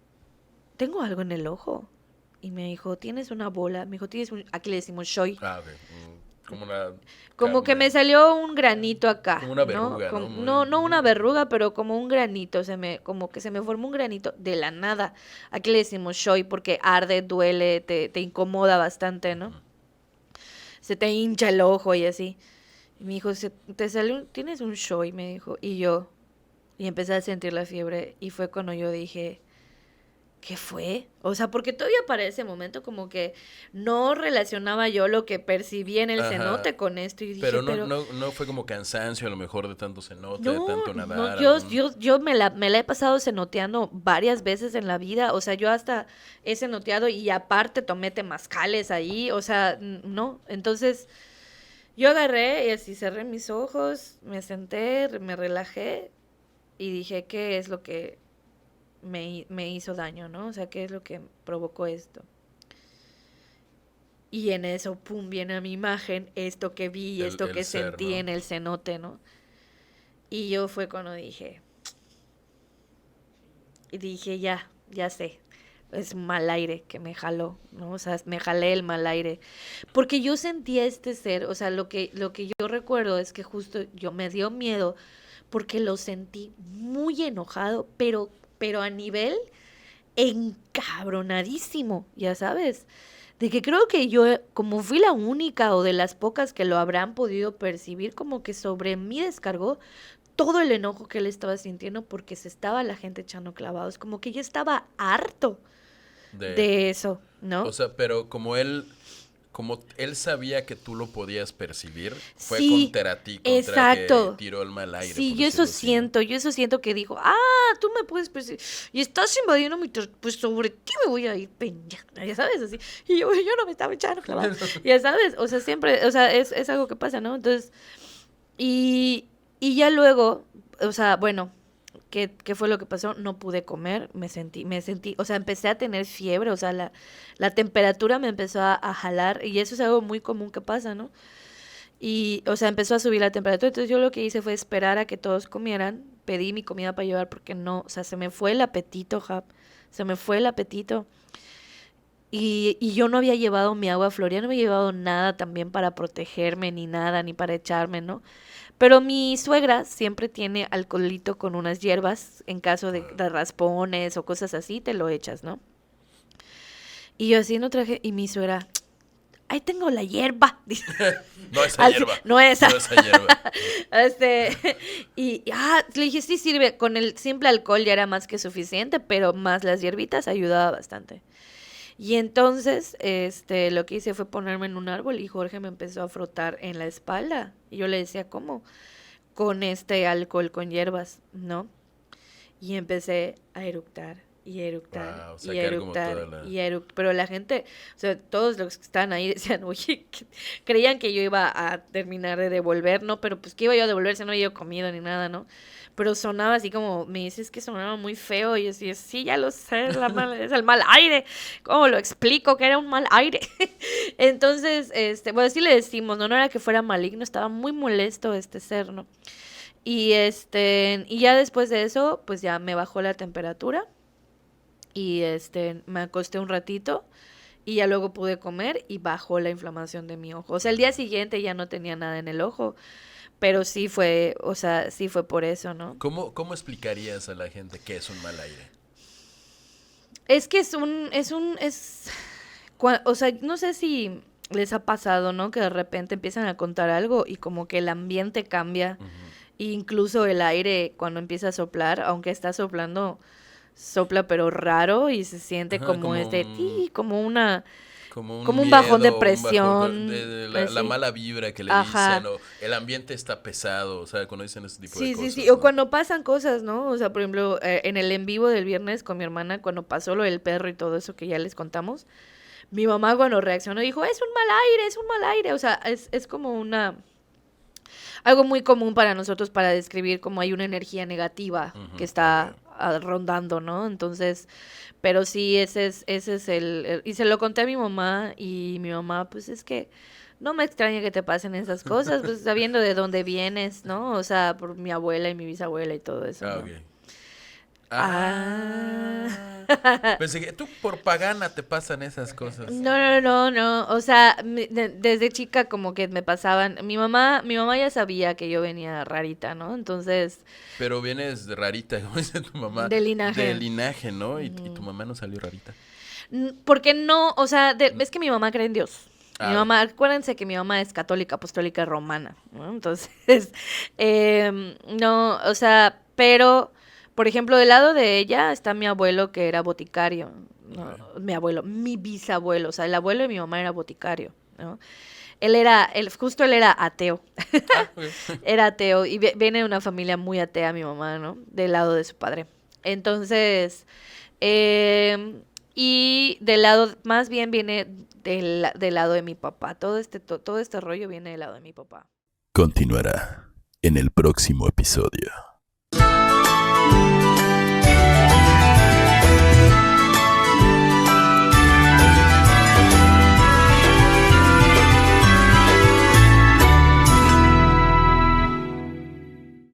Speaker 2: tengo algo en el ojo. Y me dijo, tienes una bola. Me dijo, tienes un, aquí le decimos shoy.
Speaker 3: Ah, ok. Como una...
Speaker 2: Como que me salió un granito
Speaker 3: Como
Speaker 2: acá,
Speaker 3: una
Speaker 2: ¿no?
Speaker 3: verruga, ¿no?
Speaker 2: No, no una verruga, pero como un granito, como que se me formó un granito de la nada. Aquí le decimos shoy porque arde, duele, te incomoda bastante, ¿no? Se te hincha el ojo y así. Y me dijo, te salió, tienes un shoy, me dijo. Y empecé a sentir la fiebre y fue cuando yo dije, ¿qué fue? O sea, porque todavía para ese momento como que no relacionaba yo lo que percibí en el
Speaker 3: Ajá.
Speaker 2: cenote con esto y dije,
Speaker 3: Pero no,
Speaker 2: pero...
Speaker 3: no fue como cansancio a lo mejor de tanto cenote, de
Speaker 2: No,
Speaker 3: tanto
Speaker 2: no,
Speaker 3: nadar,
Speaker 2: yo,
Speaker 3: algún...
Speaker 2: yo, yo me la he pasado cenoteando varias veces en la vida, o sea, yo hasta he cenoteado y aparte tomé temazcales ahí, o sea, no, entonces yo agarré y así cerré mis ojos, me senté, me relajé y dije, ¿qué es lo que me hizo daño, no? O sea, ¿qué es lo que provocó esto? Y en eso, pum, viene a mi imagen esto que vi, esto
Speaker 3: el
Speaker 2: que
Speaker 3: ser,
Speaker 2: sentí
Speaker 3: ¿no?
Speaker 2: en el cenote, ¿no? Y yo fue cuando dije, ya sé, es mal aire que me jaló, ¿no? O sea, me jalé el mal aire. Porque yo sentía este ser, o sea, lo que yo recuerdo es que justo yo me dio miedo porque lo sentí muy enojado, pero a nivel encabronadísimo, ya sabes. De que creo que yo, como fui la única o de las pocas que lo habrán podido percibir, como que sobre mí descargó todo el enojo que él estaba sintiendo porque se estaba la gente echando clavados. Como que yo estaba harto
Speaker 3: De...
Speaker 2: de eso,
Speaker 3: O
Speaker 2: ¿no?
Speaker 3: sea, pero como él sabía que tú lo podías percibir, fue
Speaker 2: Sí,
Speaker 3: contra ti, contra que
Speaker 2: exacto.
Speaker 3: tiró el mal aire,
Speaker 2: Sí,
Speaker 3: por decirlo así, ¿no?
Speaker 2: yo eso siento que dijo, tú me puedes percibir y estás invadiendo pues sobre ti me voy a ir pendeja, ya sabes, así. Y yo no me estaba echando clavados, ya sabes, o sea, siempre, o sea, es algo que pasa, ¿no? Entonces, y, y ya luego, o sea, bueno, ¿qué fue lo que pasó? No pude comer, me sentí, o sea, empecé a tener fiebre, o sea, la temperatura me empezó a jalar y eso es algo muy común que pasa, ¿no? Y, o sea, empezó a subir la temperatura, entonces yo lo que hice fue esperar a que todos comieran, pedí mi comida para llevar porque no, o sea, se me fue el apetito, Jap, se me fue el apetito. Y yo no había llevado mi agua Floria, no había llevado nada también para protegerme, ni nada, ni para echarme, ¿no? Pero mi suegra siempre tiene alcoholito con unas hierbas, en caso de raspones o cosas así, te lo echas, ¿no? Y yo así no traje, y mi suegra, ahí tengo la hierba.
Speaker 3: No esa
Speaker 2: Así,
Speaker 3: hierba.
Speaker 2: no esa.
Speaker 3: No esa hierba.
Speaker 2: Este, le dije, sí sirve, con el simple alcohol ya era más que suficiente, pero más las hierbitas ayudaba bastante. Y entonces, lo que hice fue ponerme en un árbol y Jorge me empezó a frotar en la espalda. Y yo le decía, ¿cómo? Con este alcohol con hierbas, ¿no? Y empecé a eructar y eructar
Speaker 3: Wow,
Speaker 2: y
Speaker 3: sacar como toda
Speaker 2: eructar
Speaker 3: la...
Speaker 2: y eructar. Pero la gente, o sea, todos los que estaban ahí decían, oye, creían que yo iba a terminar de devolver, ¿no? Pero pues que iba yo a devolver si no había comido ni nada, ¿no? Pero sonaba así como, me dices que sonaba muy feo y yo decía, sí, ya lo sé, es el mal aire. ¿Cómo lo explico que era un mal aire? Entonces, bueno, sí le decimos, ¿no? No era que fuera maligno, estaba muy molesto este ser, ¿no? Y ya después de eso, pues ya me bajó la temperatura y me acosté un ratito y ya luego pude comer y bajó la inflamación de mi ojo. O sea, el día siguiente ya no tenía nada en el ojo, pero sí fue, o sea, sí fue por eso, ¿no?
Speaker 3: ¿Cómo explicarías a la gente qué es un mal aire?
Speaker 2: Es que o sea, no sé si les ha pasado, ¿no? Que de repente empiezan a contar algo y como que el ambiente cambia.
Speaker 3: Ujú.
Speaker 2: E incluso el aire cuando empieza a soplar, aunque está soplando, sopla pero raro y se siente
Speaker 3: Ajá,
Speaker 2: como como
Speaker 3: como un
Speaker 2: como un bajón de
Speaker 3: miedo, un bajón
Speaker 2: presión,
Speaker 3: de la
Speaker 2: así.
Speaker 3: mala vibra que le dicen,
Speaker 2: Ajá.
Speaker 3: o el ambiente está pesado, o sea, cuando dicen ese tipo de
Speaker 2: Sí, sí,
Speaker 3: cosas,
Speaker 2: sí. O
Speaker 3: ¿no?
Speaker 2: cuando pasan cosas, ¿no? O sea, por ejemplo, en el en vivo del viernes con mi hermana, cuando pasó lo del perro y todo eso que ya les contamos, mi mamá cuando reaccionó dijo, es un mal aire, es un mal aire. O sea, es como algo muy común para nosotros para describir cómo hay una energía negativa que
Speaker 3: Ujú,
Speaker 2: está
Speaker 3: ok.
Speaker 2: rondando, ¿no? Entonces, pero sí, ese es y se lo conté a mi mamá y mi mamá, pues es que no me extraña que te pasen esas cosas, pues sabiendo de dónde vienes, ¿no? O sea, por mi abuela y mi bisabuela y todo eso,
Speaker 3: Ah,
Speaker 2: ¿no?
Speaker 3: ok.
Speaker 2: Ah.
Speaker 3: Pensé que tú por pagana te pasan esas cosas.
Speaker 2: No. O sea, desde chica como que me pasaban. Mi mamá ya sabía que yo venía rarita, ¿no? Entonces,
Speaker 3: Pero vienes de rarita, como dice tu mamá,
Speaker 2: de
Speaker 3: de
Speaker 2: linaje.
Speaker 3: linaje, ¿no? Y tu
Speaker 2: Ujú.
Speaker 3: mamá no salió rarita.
Speaker 2: Porque no, o sea, es que mi mamá cree en Dios. Mi
Speaker 3: A ver.
Speaker 2: mamá, acuérdense que mi mamá es católica, apostólica romana, ¿no? Entonces, no, o sea, pero, por ejemplo, del lado de ella está mi abuelo que era boticario, ¿no?
Speaker 3: Ok.
Speaker 2: Mi abuelo, mi bisabuelo, o sea, el abuelo de mi mamá era boticario, ¿no? Justo él era ateo,
Speaker 3: Ah, ok.
Speaker 2: era ateo y viene de una familia muy atea mi mamá, ¿no? Del lado de su padre. Entonces, y del lado, más bien viene del lado de mi papá. Todo este rollo viene del lado de mi papá.
Speaker 1: Continuará en el próximo episodio.